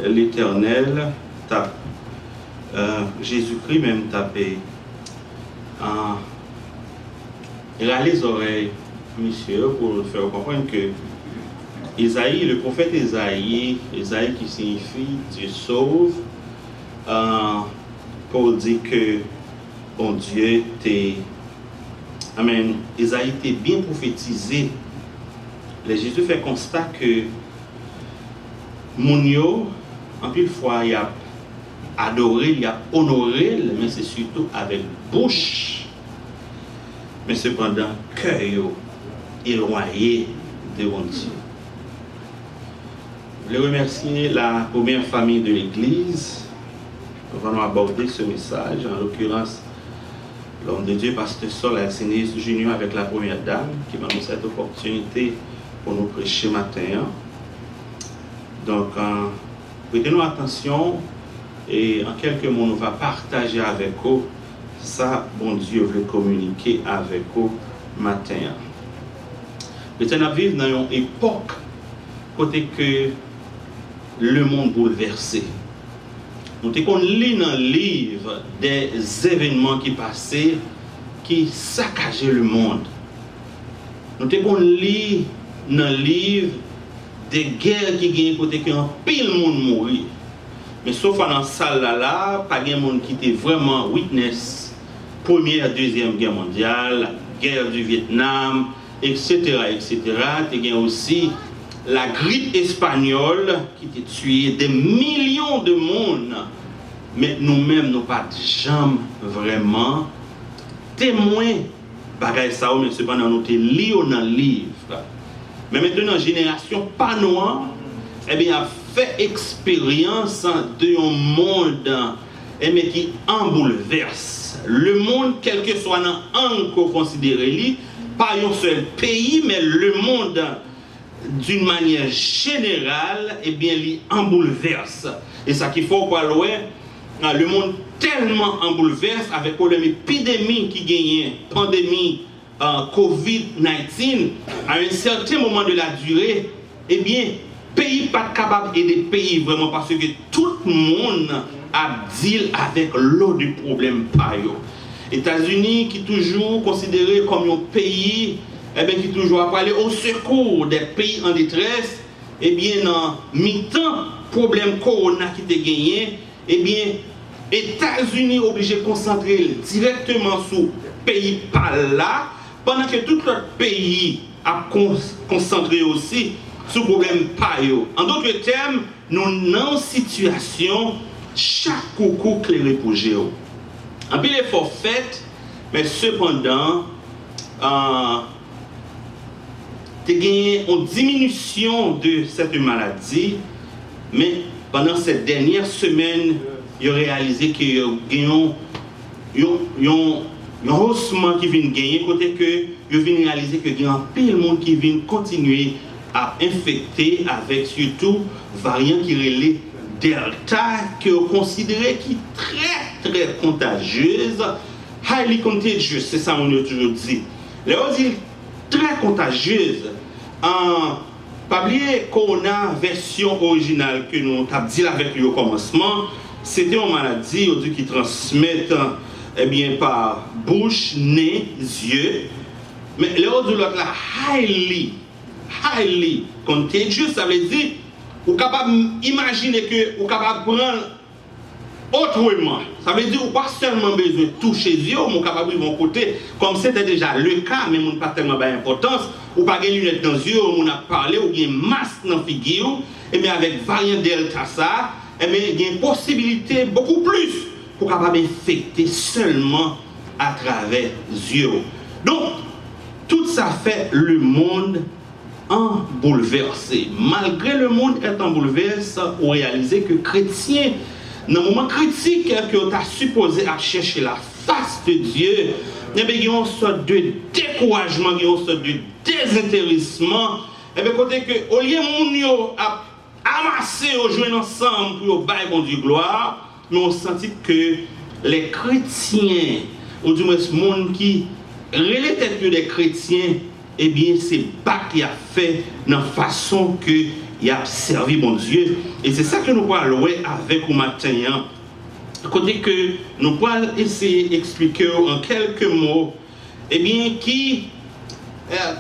l'Éternel tape, Jésus-Christ même tapé, il a les oreilles, monsieur, pour faire comprendre que Isaïe, le prophète Isaïe qui signifie Dieu sauve, Paul dit que bon Dieu t'est. Amen. Isaïe était bien prophétisé. Le Jésus fait constat que Mounio, en pile fois, il a adoré, il a honoré, mais c'est surtout avec bouche. Mais cependant, cœur éloigné de mon Dieu. Je voulais remercier la première famille de l'Église. Nous allons aborder ce message, en l'occurrence, l'homme de Dieu, Pasteur Sol, Alcinis Junior, avec la première dame, qui m'a donné cette opportunité pour nous prêcher matin. Donc, prêtez-nous attention et en quelques mots, nous allons partager avec vous ça, bon Dieu veut communiquer avec vous matin. Nous vivons dans une époque côté que le monde bouleversé. Nous avons lu dans le livre des événements qui passaient, qui saccageaient le monde. Nous avons lu dans le livre des guerres qui gagnent côté que un pile monde mourir. Mais sauf dans la salle là, pas de monde qui était vraiment witness. Première, Deuxième Guerre mondiale, guerre du Vietnam, etc. Il y a aussi la grippe espagnole qui a tué des millions de monde. Mais nous-mêmes, nous pas jamais vraiment témoins de ça, mais cependant, nous sommes liés dans le livre. Mais maintenant, génération pas noire, eh bien, a fait expérience d'un monde qui en bouleverse. Le monde, quel que soit encore considéré, pas un seul pays, mais le monde d'une manière générale, eh bien, il en bouleverse. Et ça qu'il faut quoi, le monde tellement en bouleverse avec problème épidémie qui gagne, pandémie, COVID-19, à un certain moment de la durée, eh bien, pays pas capable d'aider pays vraiment parce que tout le monde a deal avec l'eau du problème par eux. États-Unis qui toujours considéré comme un pays qui toujours a parlé au secours des pays en détresse, dans mi-temps problème corona qui était gagné, États-Unis obligé de concentrer directement sur le pays par là, pendant que tout l'autre pays a concentré aussi sur le problème par eux. En d'autres termes, nous sommes dans une situation chaque coucou clairé pour Géo. En plus, l'effort fait, mais cependant, il y a une diminution de cette maladie, mais pendant cette dernière semaine, il a réalisé qu'il y a un haussement qui vient gagner, côté que il vient réaliser qu'il y a un pile monde qui vient continuer à infecter avec surtout variant qui relève Delta, qui est considéré qui est très contagieuse, highly contagious, c'est ça qu'on a toujours dit. Là, on dit très contagieuse. Pas oublier corona version originale que nous avons dit avec le commencement, c'était une maladie qui transmet par bouche, nez, yeux. Mais là, on dit l'autre là, highly contagious, ça veut dire vous êtes capable d'imaginer que vous êtes capable de prendre autrement. Ça veut dire que vous n'avez pas seulement besoin de toucher les yeux, vous êtes capable de mon côté, comme c'était déjà le cas, mais vous n'avez pas tellement d'importance. Vous n'avez pas de lunettes dans les yeux, vous n'avez pas parlé, vous avez un masque dans la figure, et bien avec variant Delta, ça, et bien, il y a une possibilité beaucoup plus pour capable infecter seulement à travers les yeux. Donc, tout ça fait le monde en bouleversé. Malgré le monde étant bouleversé, on réalise que chrétiens, dans le moment critique que on a supposé à chercher la face de Dieu, il y a une sorte de découragement, il y a une sorte de désintéressement. Et bien, côté que, au lieu de ramassés, on joue ensemble pour bailler bon Dieu gloire, mais on sentit que les chrétiens, ou du moins ce monde qui relève des chrétiens, eh bien c'est pas qui a fait dans la façon que il a servi mon Dieu. Et c'est ça que nous parlons avec au matin. Côté que nous pourrons essayer d'expliquer en quelques mots, eh bien,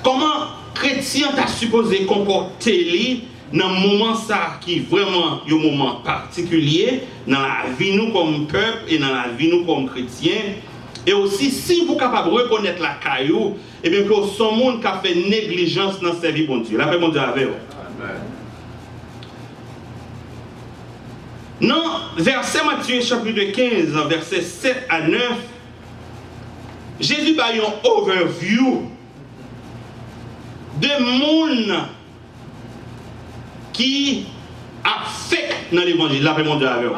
comment chrétien t'a supposé comporter dans un moment ça qui est vraiment un moment particulier dans la vie nous comme peuple et dans la vie nous comme chrétiens. Et aussi, si vous êtes capable de reconnaître la caillou, eh bien, que son monde qui a fait négligence dans sa vie, bon Dieu. La paix, mon Dieu, avec vous. Non, verset Matthieu chapitre 15, versets 7 à 9, Jésus a un overview de monde qui a fait dans l'évangile. La paix, mon Dieu, avec vous.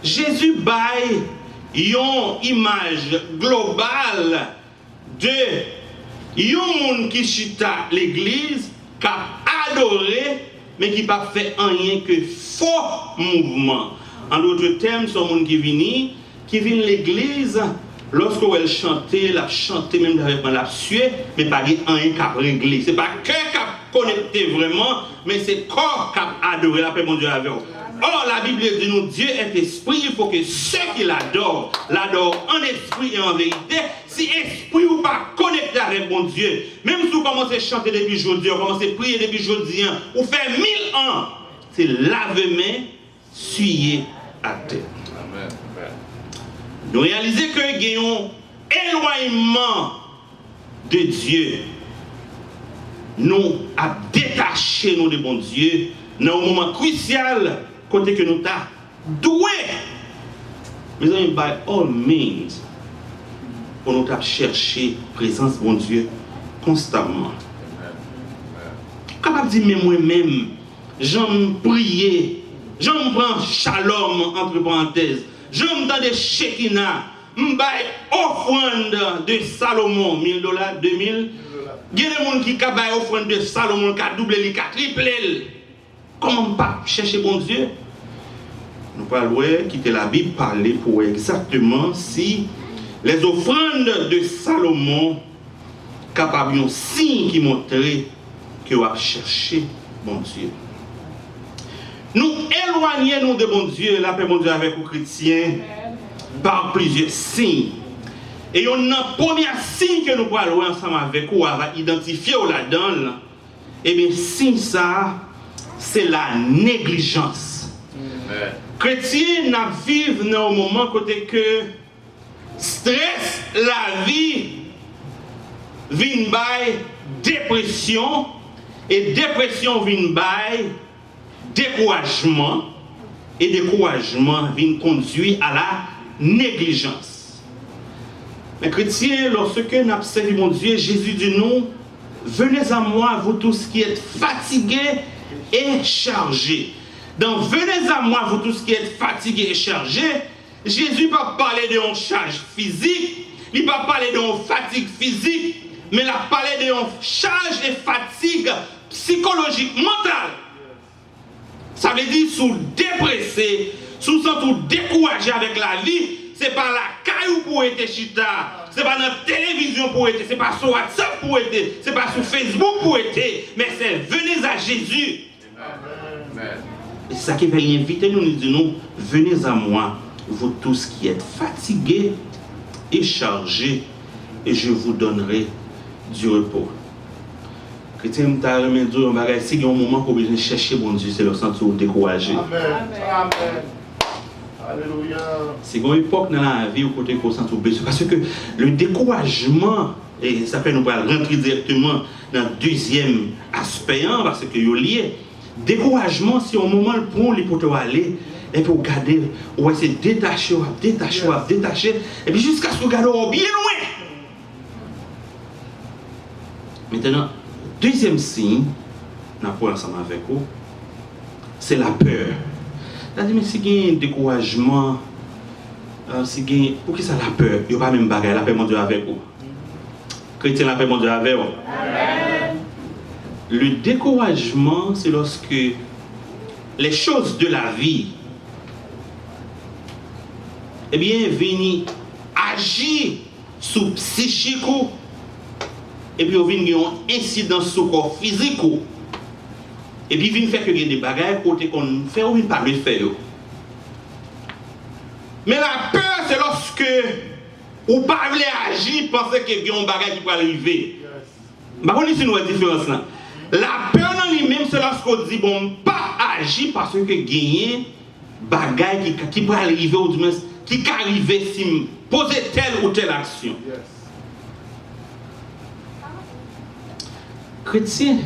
Jésus baille une image globale de un monde qui chita l'église, qui a adoré, mais qui n'a pas fait rien que faux mouvement. En d'autres termes, c'est un monde qui vient l'église, lorsque elle chantait, elle a chanté même avec la suée, mais pas rien qui a réglé. Ce n'est pas cœur qui a connecté vraiment, mais c'est corps qui a adoré. La paix, mon Dieu, avec vous. Or, la Bible dit nous, Dieu est esprit, il faut que ceux qui l'adorent en esprit et en vérité. Si esprit ou pas connecté avec mon Dieu, même si vous commencez à chanter depuis aujourd'hui, vous commencez à prier depuis aujourd'hui, vous faites 1000 ans, c'est laver-main, suyer à terre. Nous réalisons que nous avons un éloignement de Dieu. Nous avons détaché nous de bon Dieu dans un moment crucial. Côté que nous t'a doué, mais on by all means pour nous t'a chercher présence de mon Dieu constamment. Capable de dire mais moi-même, j'aime prier, j'aime prendre shalom entre parenthèses, j'aime dans des Shekinah, m'baille offrande de Salomon, $1000, 2000. Il y a des gens qui baillent offrande de Salomon, qui a doublé, qui a triplé. Comment pas chercher bon Dieu? Nous parlons quitter la Bible parler pour exactement si les offrandes de Salomon capables un signe qui montrait que vous avez cherché bon Dieu. Nous éloignons de bon Dieu, la paix mon Dieu avec les chrétiens par plusieurs signes. Et on a un premier signe que nous parlons ensemble avec vous, à identifier là-dedans. Et bien, signe ça, c'est la négligence. Chrétiens vivent dans un moment côté que stress, la vie, vient by dépression, et dépression vient by découragement, et découragement vient conduire à la négligence. Mais chrétiens, lorsque nous avons servi mon Dieu, Jésus dit nous, venez à moi, vous tous qui êtes fatigués et chargés. Donc, venez à moi, vous tous qui êtes fatigués et chargés. Jésus ne va pas parler de charge physique, il ne va pas parler de fatigue physique, mais il a parlé de charge et fatigue psychologique, mentale. Ça veut dire, sous dépressé, sous tout découragé avec la vie, c'est pas la caillou pour être chita, c'est pas dans la télévision pour être, c'est pas sur WhatsApp pour être, c'est pas sur Facebook pour être, mais c'est venez à Jésus. Amen. Et c'est ça qui va inviter nous, nous disons, venez à moi, vous tous qui êtes fatigués et chargés, et je vous donnerai du repos. Chrétien, je vais dire, si il y a un moment où vous chercher bon Dieu, c'est le sens où vous découragez. Amen. Alléluia. C'est une époque dans la vie où vous êtes besoin. Parce que le découragement, et ça fait nous rentrer directement dans le deuxième aspect, parce que vous lié. Découragement, si au moment le prend, il peut aller, et puis regarder, on va essayer de détacher, et puis jusqu'à ce que vous regardez bien loin. Maintenant, deuxième signe, nous avons ensemble avec vous, c'est la peur. C'est-à-dire, mais si il y a un découragement, pour qui ça la peur? Il n'y a pas même bagaille, la paix mon Dieu avec vous. Chrétien, la paix mon Dieu avec vous. Amen. le découragement, c'est lorsque les choses de la vie, eh bien, viennent agir sur le psychique, et puis viennent avoir une incidence sur le corps physique, et puis viennent faire que des bagages côté qu'on fait ou pas le faire. Mais la peur, c'est lorsque ou pas voulez agir, penser qu'il y a un bagage qui peut arriver. Je ne sais pas si nous avons une différence là. La peur dans lui-même, c'est lorsqu'on dit bon, pas agir parce que gagner bagage qui peut arriver ou du moins qui peut arriver si je pose telle ou telle action. Chrétien,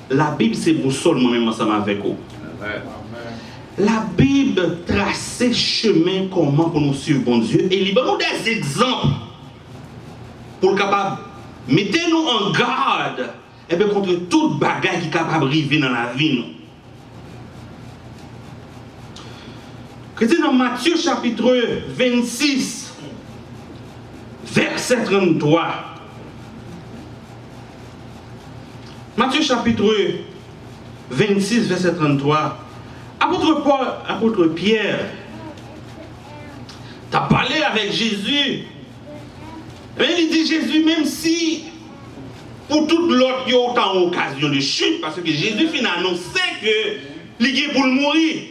la Bible c'est pour seulement même ensemble avec vous. La Bible trace chemin comment pour nous suivre bon Dieu et il donne nous des exemples pour le capable mettez-nous en garde et bien contre toute bagarre qui est capable de arriver dans la vie. Chrétien dans Matthieu chapitre 26 verset 33. Matthieu chapitre 26 verset 33. Apôtre Paul, apôtre Pierre, tu as parlé avec Jésus. Et il dit Jésus, même si pour toute l'autre, il y a autant d'occasion de chute, parce que Jésus finit annoncé que il est pour le mourir.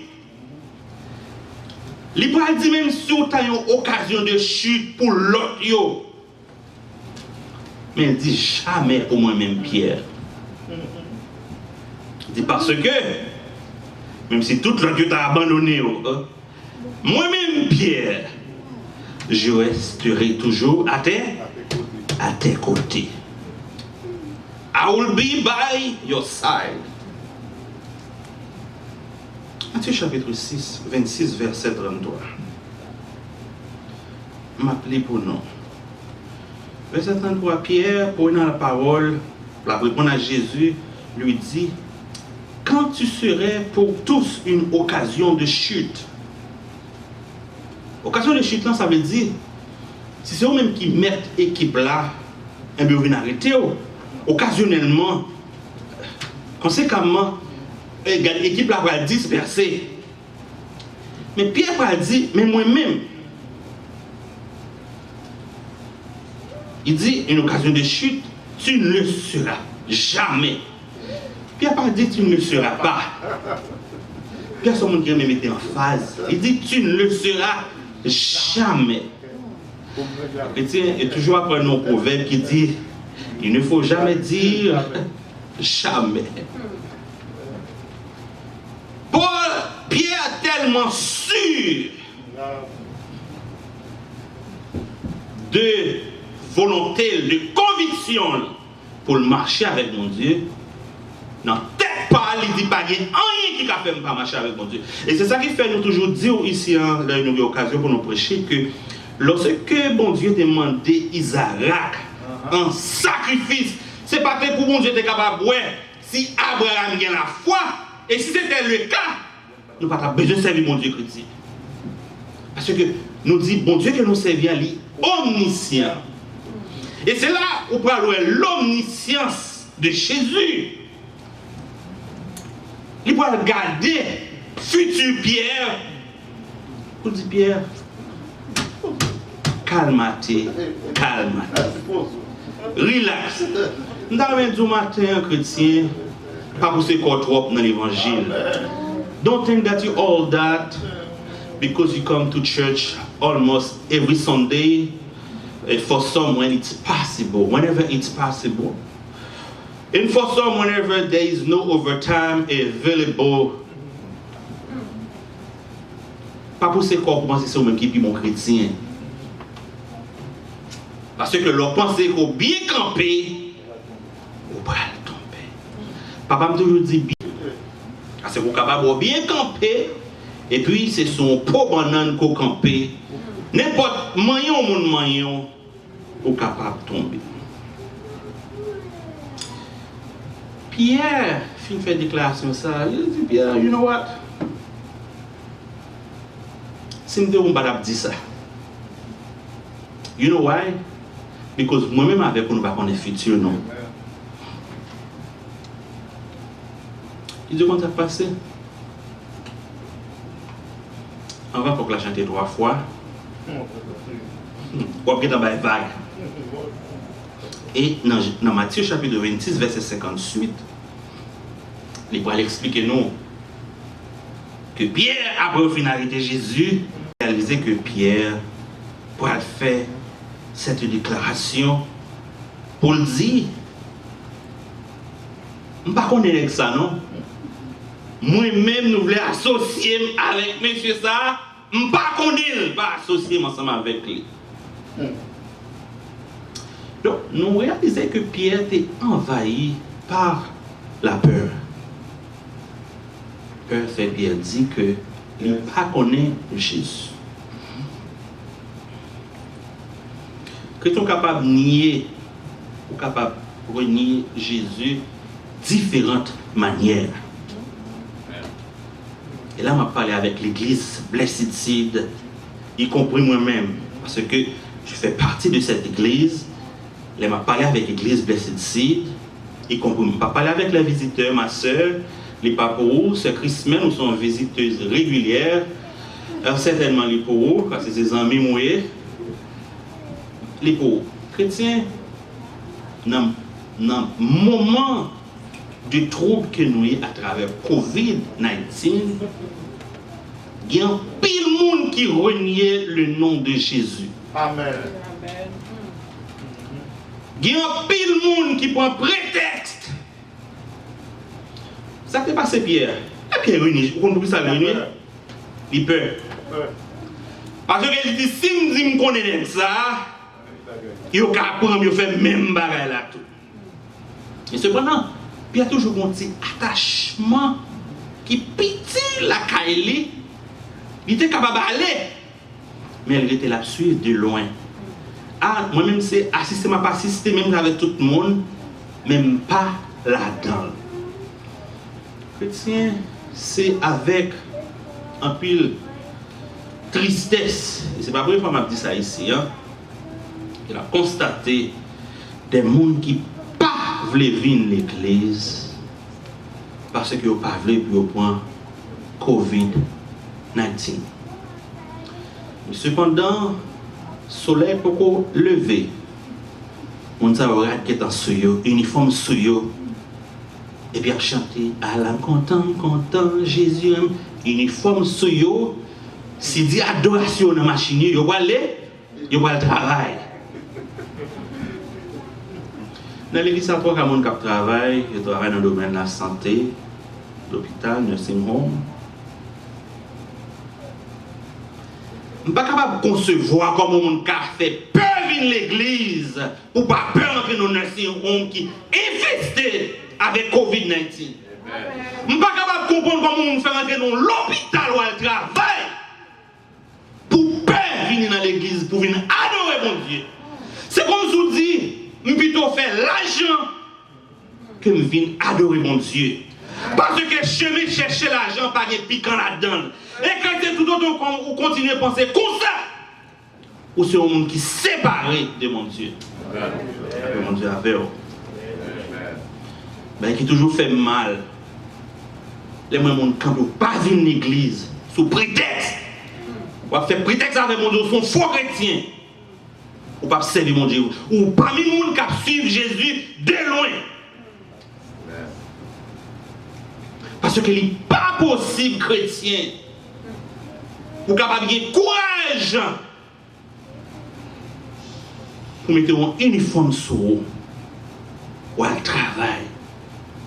Il peut dire même si autant il y a occasion de chute pour l'autre, mais il dit jamais pour moi-même Pierre. Il dit parce que même si toute l'autre Dieu t'a abandonné, moi-même Pierre, je resterai toujours à tes côtés. I will be by your side. Matthieu chapitre 6, 26, verset 33. M'appeler pour nous. Verset 33, Pierre, prenant la parole, la répondre à Jésus, lui dit, quand tu serais pour tous une occasion de chute. Occasion de chute, là, ça veut dire, si c'est eux-mêmes qui mettent l'équipe là, et bien, ils vont arrêter. Occasionnellement, conséquemment, l'équipe là va disperser. Mais Pierre va dire, mais moi-même, il dit, une occasion de chute, tu ne le seras jamais. Pierre pas dit tu ne le seras pas. Pierre, son monde qui me mettait en phase. Il dit tu ne le seras jamais. Chrétien est toujours après nos proverbes qui dit il ne faut jamais dire jamais. Pierre tellement sûr de volonté, de conviction pour marcher avec mon Dieu. Non, tête pas, il dit pas rien qui a fait pas marcher avec mon Dieu. Et c'est ça qui fait nous toujours dire ici, dans une occasion pour nous prêcher, que lorsque mon Dieu demandait Isaac en sacrifice, c'est pas que pour mon Dieu était capable de si Abraham a la foi, et si c'était le cas, nous n'avons pas besoin de servir mon Dieu chrétien. Parce que nous dit, bon Dieu que nous servons, il est omniscient. Et c'est là où on parle de l'omniscience de Jésus. Il peut regarder futur Pierre. Vous dites Pierre, calme-toi, calme-toi. Relax. Nous avons dit matin, chrétien, pas pour ce qu'on trop dans l'évangile. Don't think that you all that because you come to church almost every Sunday. For some, when it's possible, whenever it's possible. And for some, whenever there is no overtime available. Pas pour ce qu'on pense que c'est au-même qui est mon chrétien. Parce que leur pensée qu'on bien camper, on va tomber. Papa m'a toujours dit bien. Parce qu'on est capable de bien camper, et puis c'est son pauvre banane qu'on camper. N'importe moyen ou mon moyen, on est capable de tomber. Pierre, il fait déclaration ça, il dit Pierre, you know what? Si je ne pas dire ça. You know why? Because moi-même avec on ne va pas connaître le futur, non. Il dit comment ça passé? On va pour la chanter 3 fois. Ou après dans la vague. Et dans Matthieu chapitre 26, verset 58, il va expliquer nous que Pierre, après la finalité de Jésus, réalisé que Pierre pourrait faire cette déclaration pour le dire. Je ne sais pas avec ça, non? Moi-même, nous voulons associer avec monsieur ça. Je ne sais pas associer ensemble avec lui. Donc, nous réalisons que Pierre était envahi par la peur. Peur fait Pierre dire que il ne connaît pas Jésus. Que tu es capable de nier, ou capable de renier Jésus de différentes manières. Et là, je parlé avec l'église Blessed Seed, y compris moi-même, parce que je fais partie de cette église. Je parlé avec l'église Blessed Seed, y compris, je parlé avec les visiteurs, ma soeur, les papous, ce Christmas, nous sommes visiteuses régulières, certainement les papous, parce que c'est des amis mouillés. Les pauvres chrétiens, dans le moment de trouble que nous avons à travers COVID-19, il y a un pile monde qui renie le nom de Jésus. Amen. Il y a un pile monde qui prend prétexte. Ça fait passer Pierre. Et Pierre renie. Vous comprenez ça, renie? Il peur. Parce qu'il dit, si je connais ça, il faut faire même bagaille là tout. Et cependant, il y a toujours un petit attachement qui petit la Kaili. Il était capable d'aller, mais il était là suivre de loin. Ah, moi-même, c'est assister, ma pas assister même avec tout le monde, même pas là-dedans. Chrétien, c'est avec un pile tristesse. Et c'est pas vrai que je dis ça ici. Hein? Il a constaté des gens qui ne veulent pas venir à l'église parce qu'ils n'ont pas voulu pour point COVID-19. Cependant, le soleil peut lever. On a regardé qui est en souillot, uniforme souillot. Et puis à chanter, Allah content, Jésus aime, uniforme souillot. Si dit adoration dans la machine, il va aller, il va le travail. Dans l'église, il y a 3 personnes qui travaillent. Ils travaillent dans le domaine de la santé, l'hôpital, nursing home. Je ne suis pas capable de concevoir comment on fait peur venir l'église pour pas peur d'entrer dans le nursing home qui est infesté avec COVID-19. Je ne suis pas capable de comprendre comment on fait rentrer dans l'hôpital où elle travaille pour peur venir dans l'église, pour venir adorer mon Dieu. C'est comme je vous dis. Je vais plutôt faire l'argent que je viens adorer mon Dieu. Parce que je chercher l'argent, pas de piquant là-dedans. Et quand c'est tout autre, on continue à penser comme ça. Ou c'est un monde qui est séparé de mon Dieu. De mon Dieu avec eux. Mais qui toujours fait mal. Les gens qui ne pas venir à l'église sous prétexte. On va faire prétexte avec mon Dieu, sont faux chrétiens. Ou pas servir mon Dieu. Ou parmi les gens qui suivent Jésus de loin. Parce qu'il n'est pas possible, chrétien, pour capable de courage pour mettre un uniforme sur vous, ou à travail,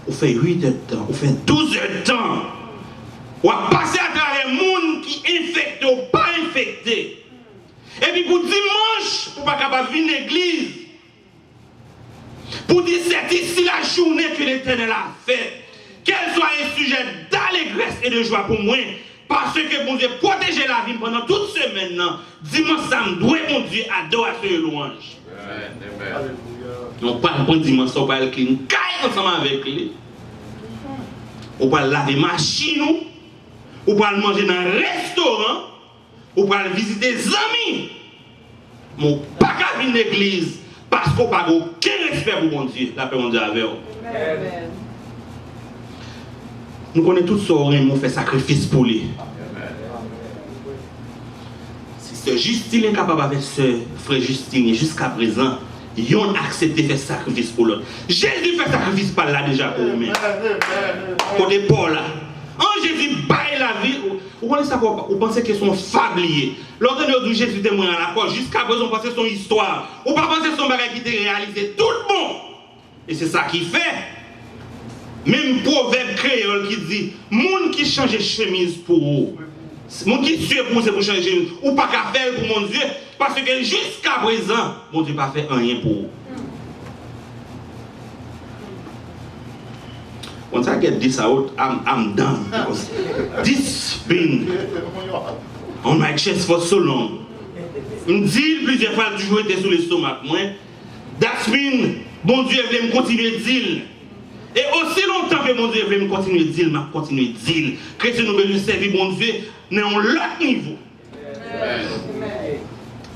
ou faire 8 heures de temps, ou faire 12 heures de temps, ou à passer à travers les gens qui sont infectés ou pas infectés. Et puis pour dimanche, pour ne pas capable venir à l'église, pour dire c'est ici la journée que l'Éternel a fait, qu'elle soit un sujet d'allégresse et de joie pour moi, parce que mon Dieu protéger la vie pendant toute semaine, dimanche samedi, mon Dieu adoration et louange. On parle pour dimanche, on parle clean caille ensemble avec lui. On parle laver machine, on parle manger dans un restaurant. Ou pour aller visiter des amis, mais pas qu'à venir à l'église parce qu'on n'a aucun respect pour mon Dieu. La paix mon Dieu avec vous. Nous connaissons tous ça, on fait sacrifice pour lui. Si ce Justine est capable avec ce frère Justine jusqu'à présent, ils ont accepté de faire sacrifice pour l'autre. Jésus fait sacrifice par là déjà pour nous-mêmes. Côté Paul là. En Jésus baille la vie. Vous connaissez ça quoi? Vous pensez qu'ils sont fabliés. L'autre de Jésus témoin à la croix, jusqu'à présent, vous pensez son histoire. Ou pas penser son bagage qui était réalisé tout le monde. Et c'est ça qui fait. Même proverbe créole qui dit, monde qui change chemise pour vous. Monde qui suit pour vous, c'est pour changer chemise. Ou pas qu'à faire pour mon Dieu. Parce que jusqu'à présent, mon Dieu n'a pas fait rien pour vous. Once I get this out, I'm done. Because this been on my chest for so long. Je me dis plusieurs fois, toujours été sous l'estomac. That's been, bon Dieu voulait me continuer à dire. Et aussi longtemps que mon Dieu voulait me continuer à dire, je continue à dire. Chrétien, nous devons servir mon Dieu, mais on l'autre niveau.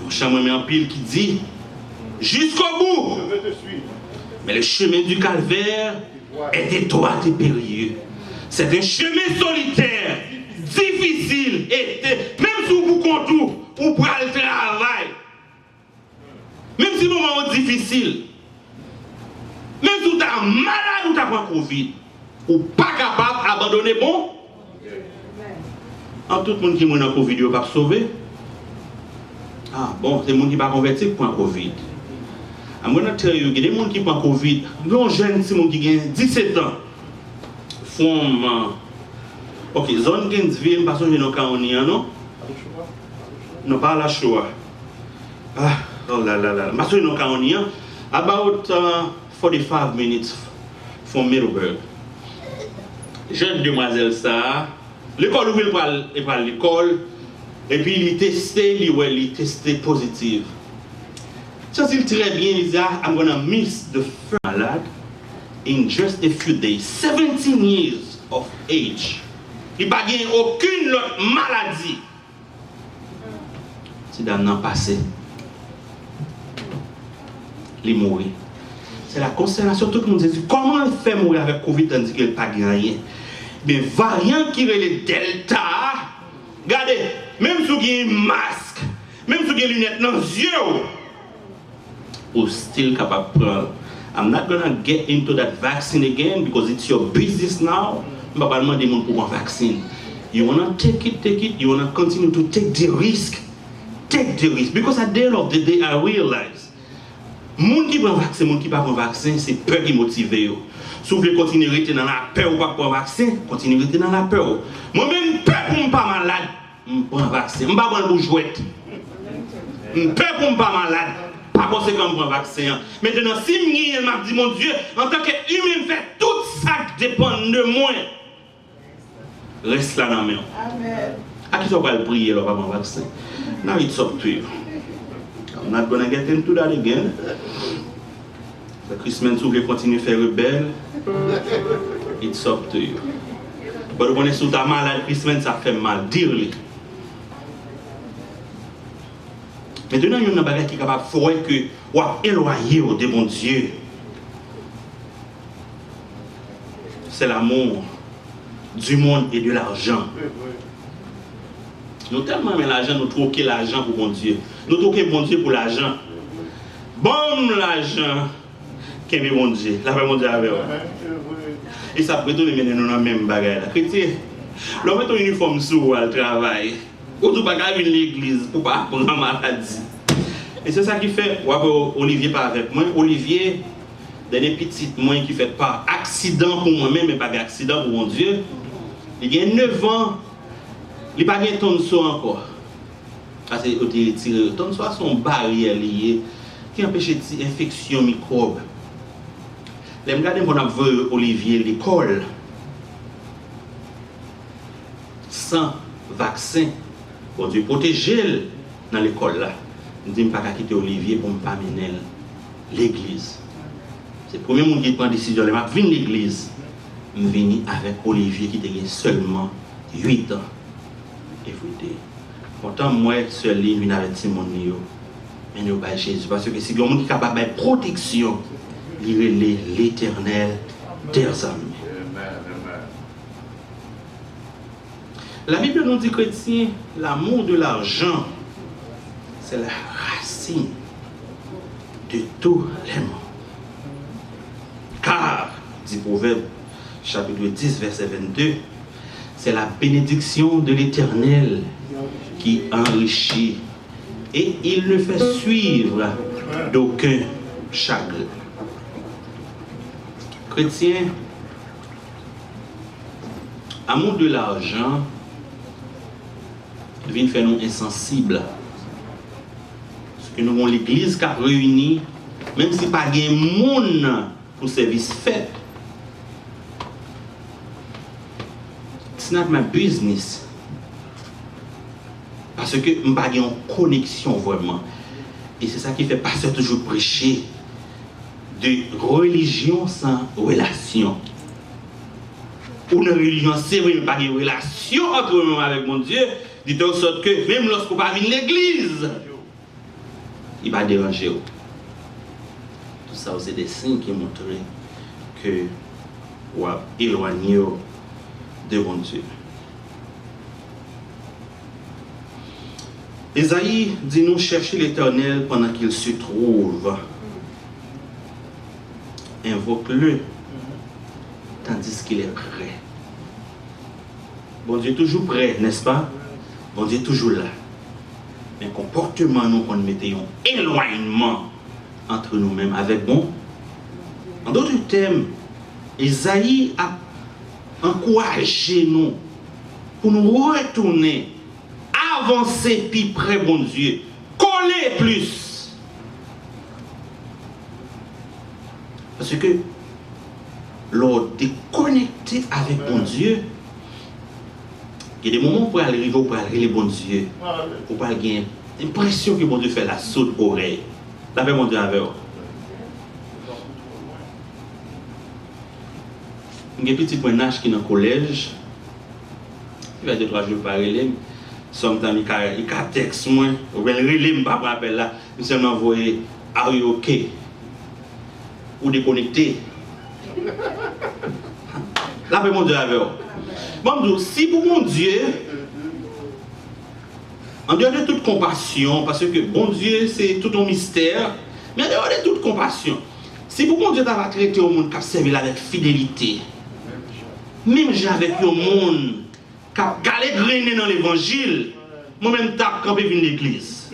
Un chambre en pile qui dit, jusqu'au bout. Mais le chemin du calvaire est étroit et périlleux. C'est un chemin solitaire, difficile, et même si vous contour, vous prenez le travail. Même si le moment est difficile, même si vous êtes malade ou vous avez Covid, vous n'êtes pas capable d'abandonner bon. En tout le monde qui est en Covid, vous ne pas sauver. Ah bon, c'est le monde qui ne pas converti pour un Covid. I'm going to tell you, il y a des gens qui prennent Covid, non jeunes, c'est gens qui ont 17 ans. Ok, zone Gainesville, parce que je n'ai pas non? Non, pas la Shoah. Ah, oh là là là. Parce que je n'ai pas about 45 minutes from Middleburg. Jeune demoiselle ça, l'école où il va l'école, et puis il est testé positif. Ça dit très bien, il dit, I'm gonna miss the first malade in just a few days. 17 years of age. Il n'a pas gagné aucune autre maladie. C'est d'un an passé. Il est mort. C'est la consternation. Tout le monde dit, comment il fait mourir avec Covid tandis qu'il n'a pas gagné rien? Mais variant qui est le Delta, regardez, même si vous avez un masque, même si vous avez des lunettes dans les yeux, ou still capable de prendre. I'm not gonna get into that vaccine again because it's your business now. Je ne vais pas demander pour un vaccin. You wanna take it. You wanna continue to take the risk. Take the risk. Because at the end of the day, I realize, moun qui prend vaccin, moun qui pas prend vaccin, c'est peur qui motive yo. Si vous voulez continuer à rester dans la peur ou pas prendre vaccin, continuez à rester dans la peur. Moi-même, peur pour ne pas malade, je prends vaccin. Je ne vais pas prendre jouette. Peur pour ne pas malade. Par conséquent, je prends vaccin. Maintenant, si je m'a dit, mon Dieu, en tant qu'humain, fait tout ça qui dépend de moi. Reste là dans la main. Amen. À qui ça va le prier, là, pas mon vaccin? Now it's up to you. I'm not going to get into that again. The Christmas, vous voulez continuer à faire rebelle? It's up to you. Mais vous connaissez, si vous êtes malade, Christmas, ça fait mal. Dire-le. Maintenant, il y a une bagarre qui est capable de faire que vous éloigner de mon Dieu. C'est l'amour du monde et de l'argent. Nous tellement aimons l'argent, nous troquons l'argent pour mon Dieu. Nous troquons mon Dieu pour l'argent. Bon l'argent, qu'est-ce que mon Dieu? La paix mon Dieu avec vous. Et ça peut tout mener dans la même bagarre. Chrétien, l'on met ton uniforme sous le travail. Ou tu vas pas venir à l'église pour pas prendre la maladie. Et c'est ça qui fait, Olivier pas avec moi. Olivier, des petites moins qui fait pas accident pour moi-même, mais pas d'accident pour mon Dieu. Il y a 9 ans, il n'a pas de tonso encore. Parce que tonso a son barrière lié qui empêche les infections microbes. Les gars, on a vu Olivier l'école sans vaccin. Pour Dieu protéger dans l'école là. Je ne dis pas quitter Olivier pour ne pas mener l'église. C'est le premier monde qui prend décision. Je viens à l'église. Je viens avec Olivier qui a seulement 8 ans. Et vous dites, pourtant moi seul lui vient avec Simon Nio. Mais nous pas Jésus. Parce que si le monde qui est capable de protection, il est l'Éternel des armées. La Bible nous dit, chrétiens, l'amour de l'argent, c'est la racine de tous les maux. Car, dit Proverbe, chapitre 10, verset 22, c'est la bénédiction de l'Éternel qui enrichit et il ne fait suivre d'aucun chagrin. Chrétiens, amour de l'argent vient faire nous insensibles. Parce que nous avons l'église qui a réuni, même si pas de monde pour service fait. It's not my business. Parce que je n'ai pas de connexion vraiment. Et c'est ça qui fait pasteur toujours prêcher de religion sans relation. Ou une religion, c'est vrai, mais pas de relation entre nous avec mon Dieu, dit en sorte que même lorsqu'on va venir l'église, il va déranger. Tout ça, c'est des signes qui montrent que on va éloigner de mon Dieu. Ésaïe dit nous chercher l'Éternel pendant qu'il se trouve. Invoque-le tandis qu'il est prêt. Bon Dieu est toujours prêt, n'est-ce pas? Bon Dieu est toujours là. Mais comportement, nous, on mettait un éloignement entre nous-mêmes avec bon. En d'autres termes, Ésaïe a encouragé nous pour nous retourner, avancer plus près, bon Dieu, coller plus. Parce que lors de connecter avec bon Dieu, il y a des moments pour arriver pour aller bon Dieu, pour pas gagner l'impression que bon Dieu fait la sourde oreille. La paix mon Dieu avec vous. Il y a un petit poignage qui est dans le collège. Il va 2-3 jours par relais. Sometimes il a texte moi. Ou bien le relais, je ne pas appel là. Il seulement envoyé are you okay? Ou déconnecté. La paix mon Dieu avec vous. Bon, si pour mon Dieu, en dehors de toute compassion, parce que bon Dieu c'est tout un mystère, mais en dehors de toute compassion, si pour mon Dieu t'as traité au monde qui a servi avec fidélité, même j'ai avec un monde qui a galé grainé dans l'évangile, moi-même t'as campé dans l'église.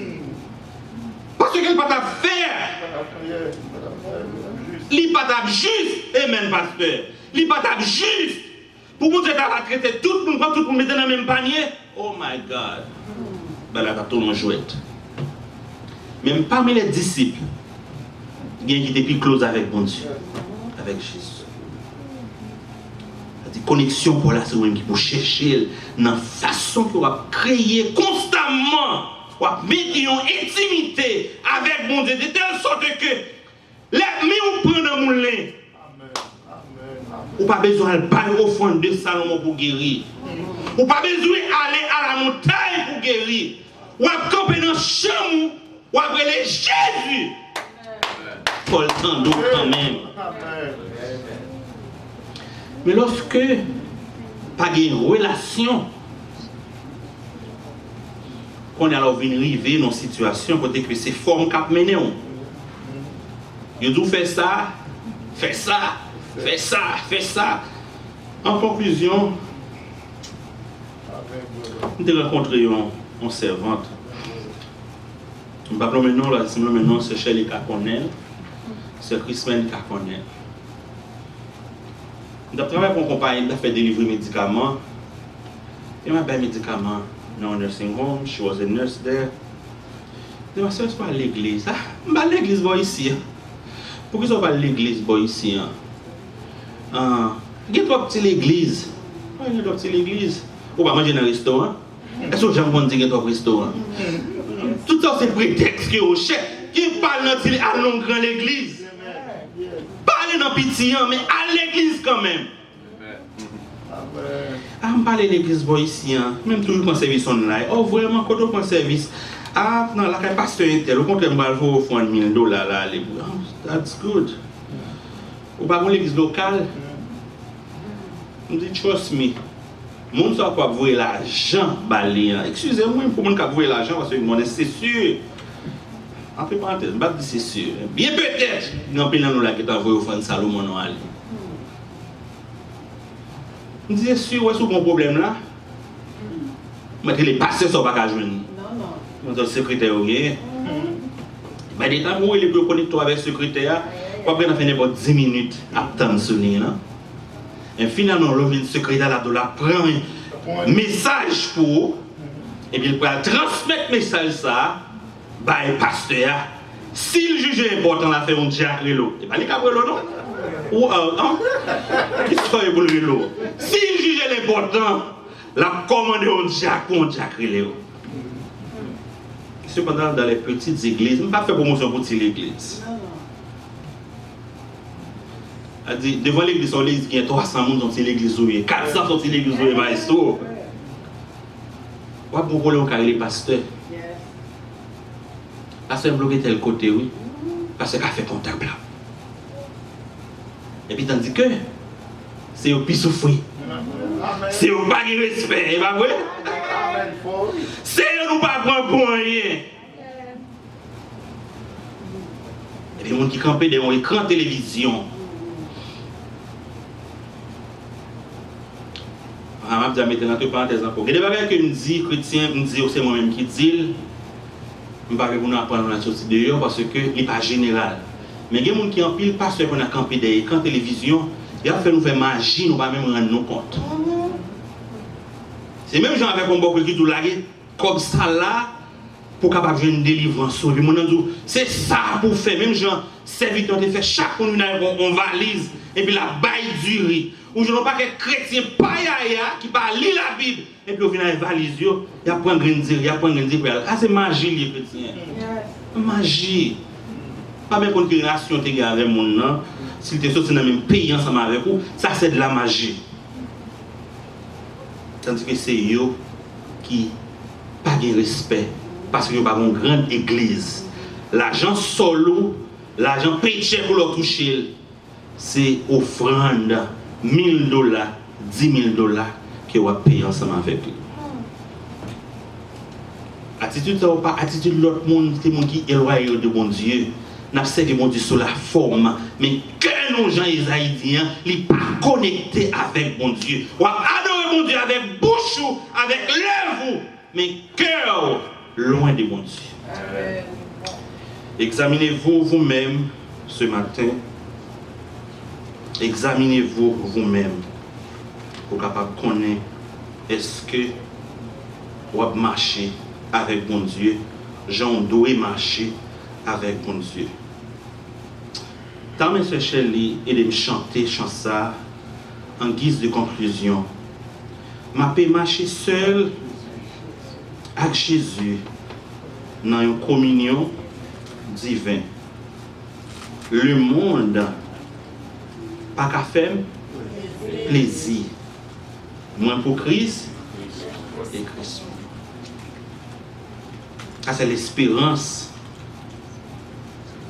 Parce que pas t'a faire, il pas t'a juste, amen pasteur, il pas t'a juste. Pour mon Dieu, tu as traité tout le monde, tout le monde mettre dans le même panier. Oh my God. Ben là, tu as tout le monde joué. Même parmi les disciples, il y a qui était plus close avec mon Dieu, avec Jésus. C'est une connexion pour la seconde qui pour chercher dans la façon qu'on va créer constamment, pour mettre une intimité avec mon Dieu, de telle sorte que les miens prennent dans mon lait. Ou pas besoin d'aller au fond de Salomon pour guérir. Ou pas besoin d'aller à la montagne pour guérir. Ou à camper dans le champ ou après les Jésus. Faut le temps d'eau quand même. Mais lorsque pas de relation, qu'on est alors venu arriver dans une situation côté que c'est forme cap mené. Ils ont fait ça, fait ça. Fais ça, fais ça. En conclusion, nous avons rencontré une servante. Je ne sais pas maintenant, c'est Shirley Kakonel. C'est Christine Kakonel. Nous avons travaillé pour une compagnie qui a fait délivrer médicaments. Elle m'a fait des médicaments dans un nursing home. She was a nurse there. Je me suis dit, pas l'église. Je vais à l'église ici. Pourquoi je vais à l'église ici? Il y a trois petites l'église. Il y a trois petites l'église. Ou pas manger dans un restaurant. Est-ce que j'aime dire qu'il y a trois restaurants? Tout ça c'est prétexte que au chef qui parle à l'on grand l'église. Parlez dans petit, mais à l'église quand même. Ah, on parle de l'église ici, même toujours quand service online. Oh vraiment quand on prend service. Ah non, la pasteur intel, au contraire, on va vous offrir $1,000 là. That's good. Ou pas l'église locale, on dit trust me. Moun sa quoi vouer l'argent balé. Excusez-moi pour moun qui vouer l'argent parce que mon c'est sûr. Entre parenthèses, je dis c'est sûr. Bien peut-être, non plus nous là qui t'a envoyé au fan Salomon non aller. Je dis c'est sûr ouais, c'est un problème là. Mais les pasteurs sont pas qu'à joindre. Non. Notre secrétaire OK. Mais des temps où il est connecté avec le secrétaire, on va faire n'importe 10 minutes à attendre sonner là. Et finalement, le secrétaire là, prend un message pour, et puis il va transmettre le message ça, bah, le pasteur, s'il juge important, la faire un Jack Relo. Et pas les cabrelos, non? Ou non? Qu'est-ce qu'il pour le Relo? S'il juge l'important, la commande un Jack pour un Jack Relo. Cependant, dans les petites églises, je ne vais pas faire promotion pour les églises. Devant l'église, il y a 300 personnes dans l'église, 400 dans l'église, maestro. On va proposer au carré les pasteurs. Pasteur bloqué tel côté, oui. Parce qu'il a fait contact là. Et puis, tandis que c'est au plus souffrir. C'est au pas de respect, et pas vrai? C'est au nous pas prendre pour rien. Et puis, les gens qui campent devant l'écran télévision. Je vais mettre entre parenthèses encore. Il y a des bagages que nous disons, chrétiens, nous disons, c'est moi-même qui dis, je ne vais pas vous apprendre la chose dehors parce que ce n'est pas général. Mais il y a des gens qui ont pile pas qu'on a campé des écrans télévision, il a fait nous faire magie, nous ne pas même rendre nous compte. C'est même gens avec un bon qui tout largué comme ça là pour capable jouer une délivrance. C'est ça pour faire. Même gens serviteurs de faire chaque fois nous avons une valise et puis la baille du riz. Ou je n'ai pas que chrétien païa qui va lire la Bible et puis au final il valise il apprend grandir, il apprend grandir. Ah c'est magie les chrétiens. Magie. Pas même pour une relation tu avec mon nom, si tu es sorti dans le même pays ensemble avec vous, ça c'est de la magie. Tandis que c'est eux qui pas de respect parce que pas une grande église. L'argent solo, l'argent payé cher pour leur toucher, c'est offrande. $1000, $10,000 que vous payez ensemble avec lui. Attitude, ça va pas attitude de l'autre monde, c'est monde qui est éloigné de mon Dieu. N'a servi mon Dieu sur la forme, mais que nos gens haïtiens, ils pas connectés avec mon Dieu. On adorer mon Dieu avec bouche, avec lèvres, mais cœur loin de mon Dieu. Examinez-vous vous-même ce matin. Examinez-vous vous-même pour capable connaître est-ce que vous marchez avec mon Dieu, j'en dois marcher avec mon Dieu. Tant que Shelley et de me chanter ça en guise de conclusion, m'a pu marcher seul avec Jésus dans une communion divine. Le monde pas qu'à faire plaisir. Moins pour Christ et Christ. Ça c'est l'espérance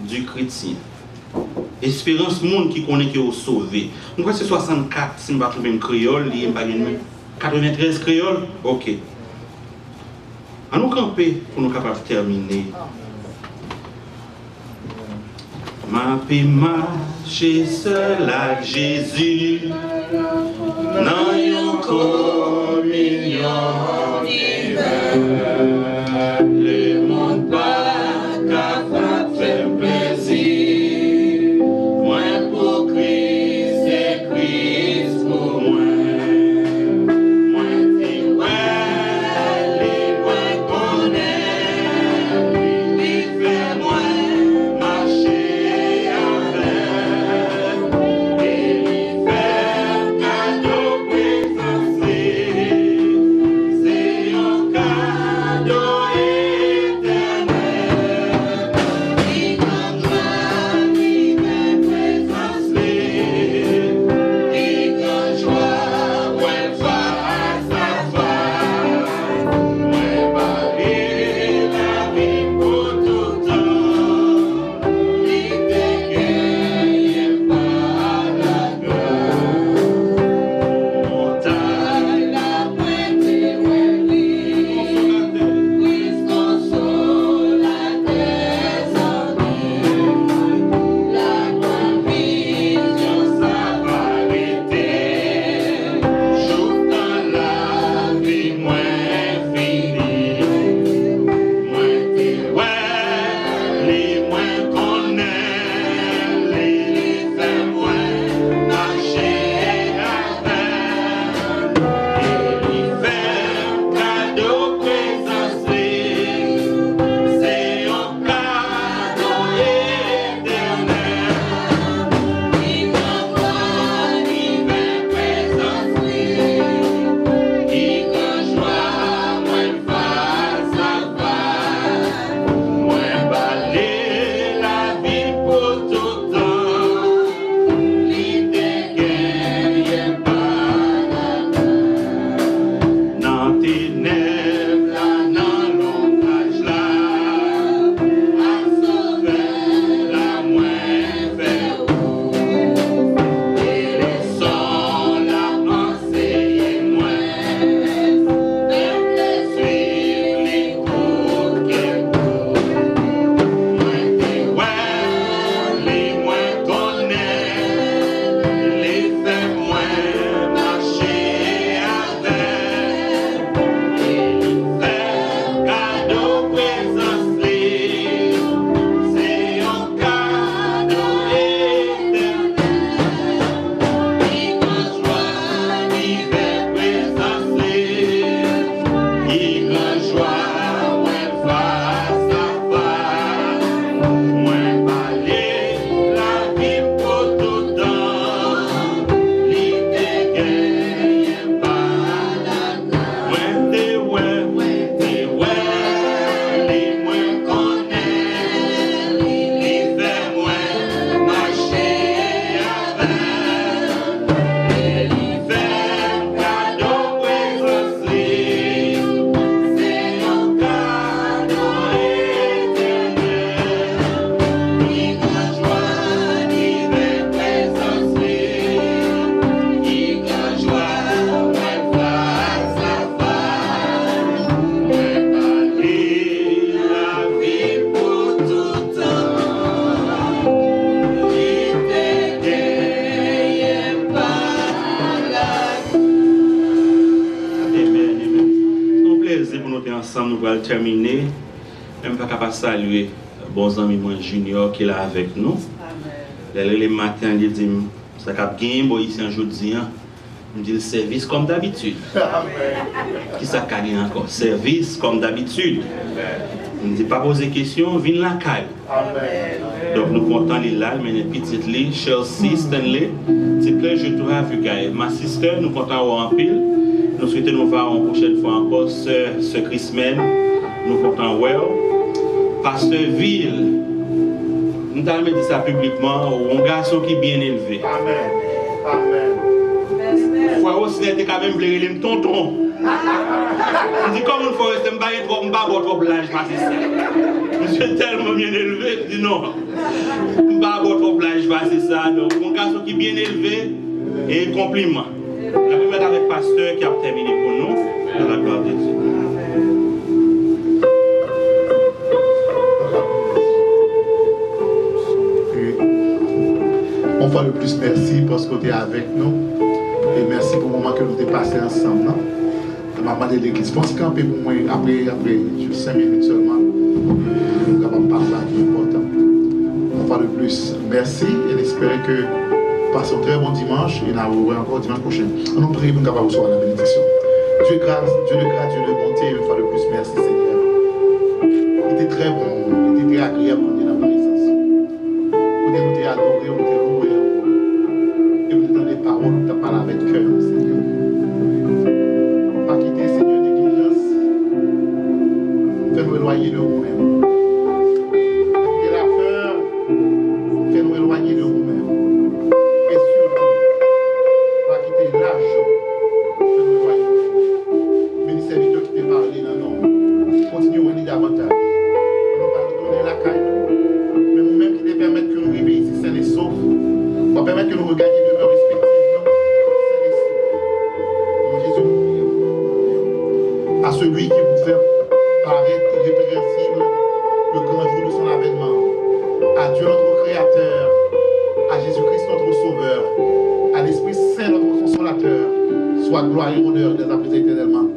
du chrétien. Espérance monde qui connaît qui est sauvé. Je crois que c'est 64 si je ne vais pas trouver une créole, 93 créole. OK. À nous camper pour nous capables de terminer. Ma paix marche seul avec Jésus dans une communion divine. Le monde pas capable de faire plaisir. Moi pour Christ et Christ pour moi. Moi t'es les loin connaître. Il fait moi marcher. C'est plaisir pour nous être ensemble, nous allons terminer. Même pas capable de saluer bons amis moi Junior qui est là avec nous. Les matins, il dit ça cap gain bon ici aujourd'hui. Il dit le service comme d'habitude. Qui ça gagne encore? Service comme d'habitude. Il ne dit pas poser question, viens la caille. Donc nous comptons les là, mais les petites lignes, Chelsea, Stanley, c'est que je te have you guys. Ma sister, nous comptons en pile. Nous souhaitons nous voir une prochaine fois encore, ce Christmas. Nous comptons well. Pasteur Ville, nous allons dire ça publiquement, un garçon qui est bien élevé. Amen. Amen. Faut aussi être quand même bléré le tonton. Il dit comme une fois, je ne pas votre blage, parce que ça. Je suis tellement bien élevé, je dis non. Je ne pas votre blage, parce que ça. Donc, un garçon qui est bien élevé et un compliment. La première avec le pasteur qui a terminé pour nous, dans la gloire de Dieu. On fois le plus merci parce que tu es avec nous. Et merci pour le moment que nous avons passé ensemble. Non? Je vais demander à l'église. Je pense camper pour moi après juste 5 minutes seulement. Nous ne pouvons pas parler important. On fois le plus merci et espérer que passez un très bon dimanche et nous allons encore dimanche prochain. On nous prie pour nous capables de recevoir la bénédiction. Dieu de grâce, Dieu de bonté, une fois de plus merci Seigneur. Il était très bon, il était très agréable pour nous dans la présence. Pour nous t'es adoré, on t'est loué. Et vous dans les paroles, nous t'as parlé avec cœur, Seigneur. Pas quitter, Seigneur, négligence. Fais-nous éloigner de nous-mêmes. Quitter la peur. Fais-nous éloigner de nous-mêmes. Et surtout, pas quitter l'argent. Fais-nous éloigner de nous-mêmes. Béni serviteur qui t'est parlé dans nous. Continue à venir davantage. Nous allons donner la caille. Mais nous-mêmes qui te permettent que nous vivions ici sains et saufs. Va permettre que nous regagnions de nos respectives sains et saufs. Jésus, nous prions. À celui qui vous fait paraître irrépréhensible le grand jour de son avènement. À Dieu notre Créateur, à Jésus-Christ notre Sauveur, à l'Esprit Saint notre Consolateur, soit gloire et honneur dès à présent éternellement.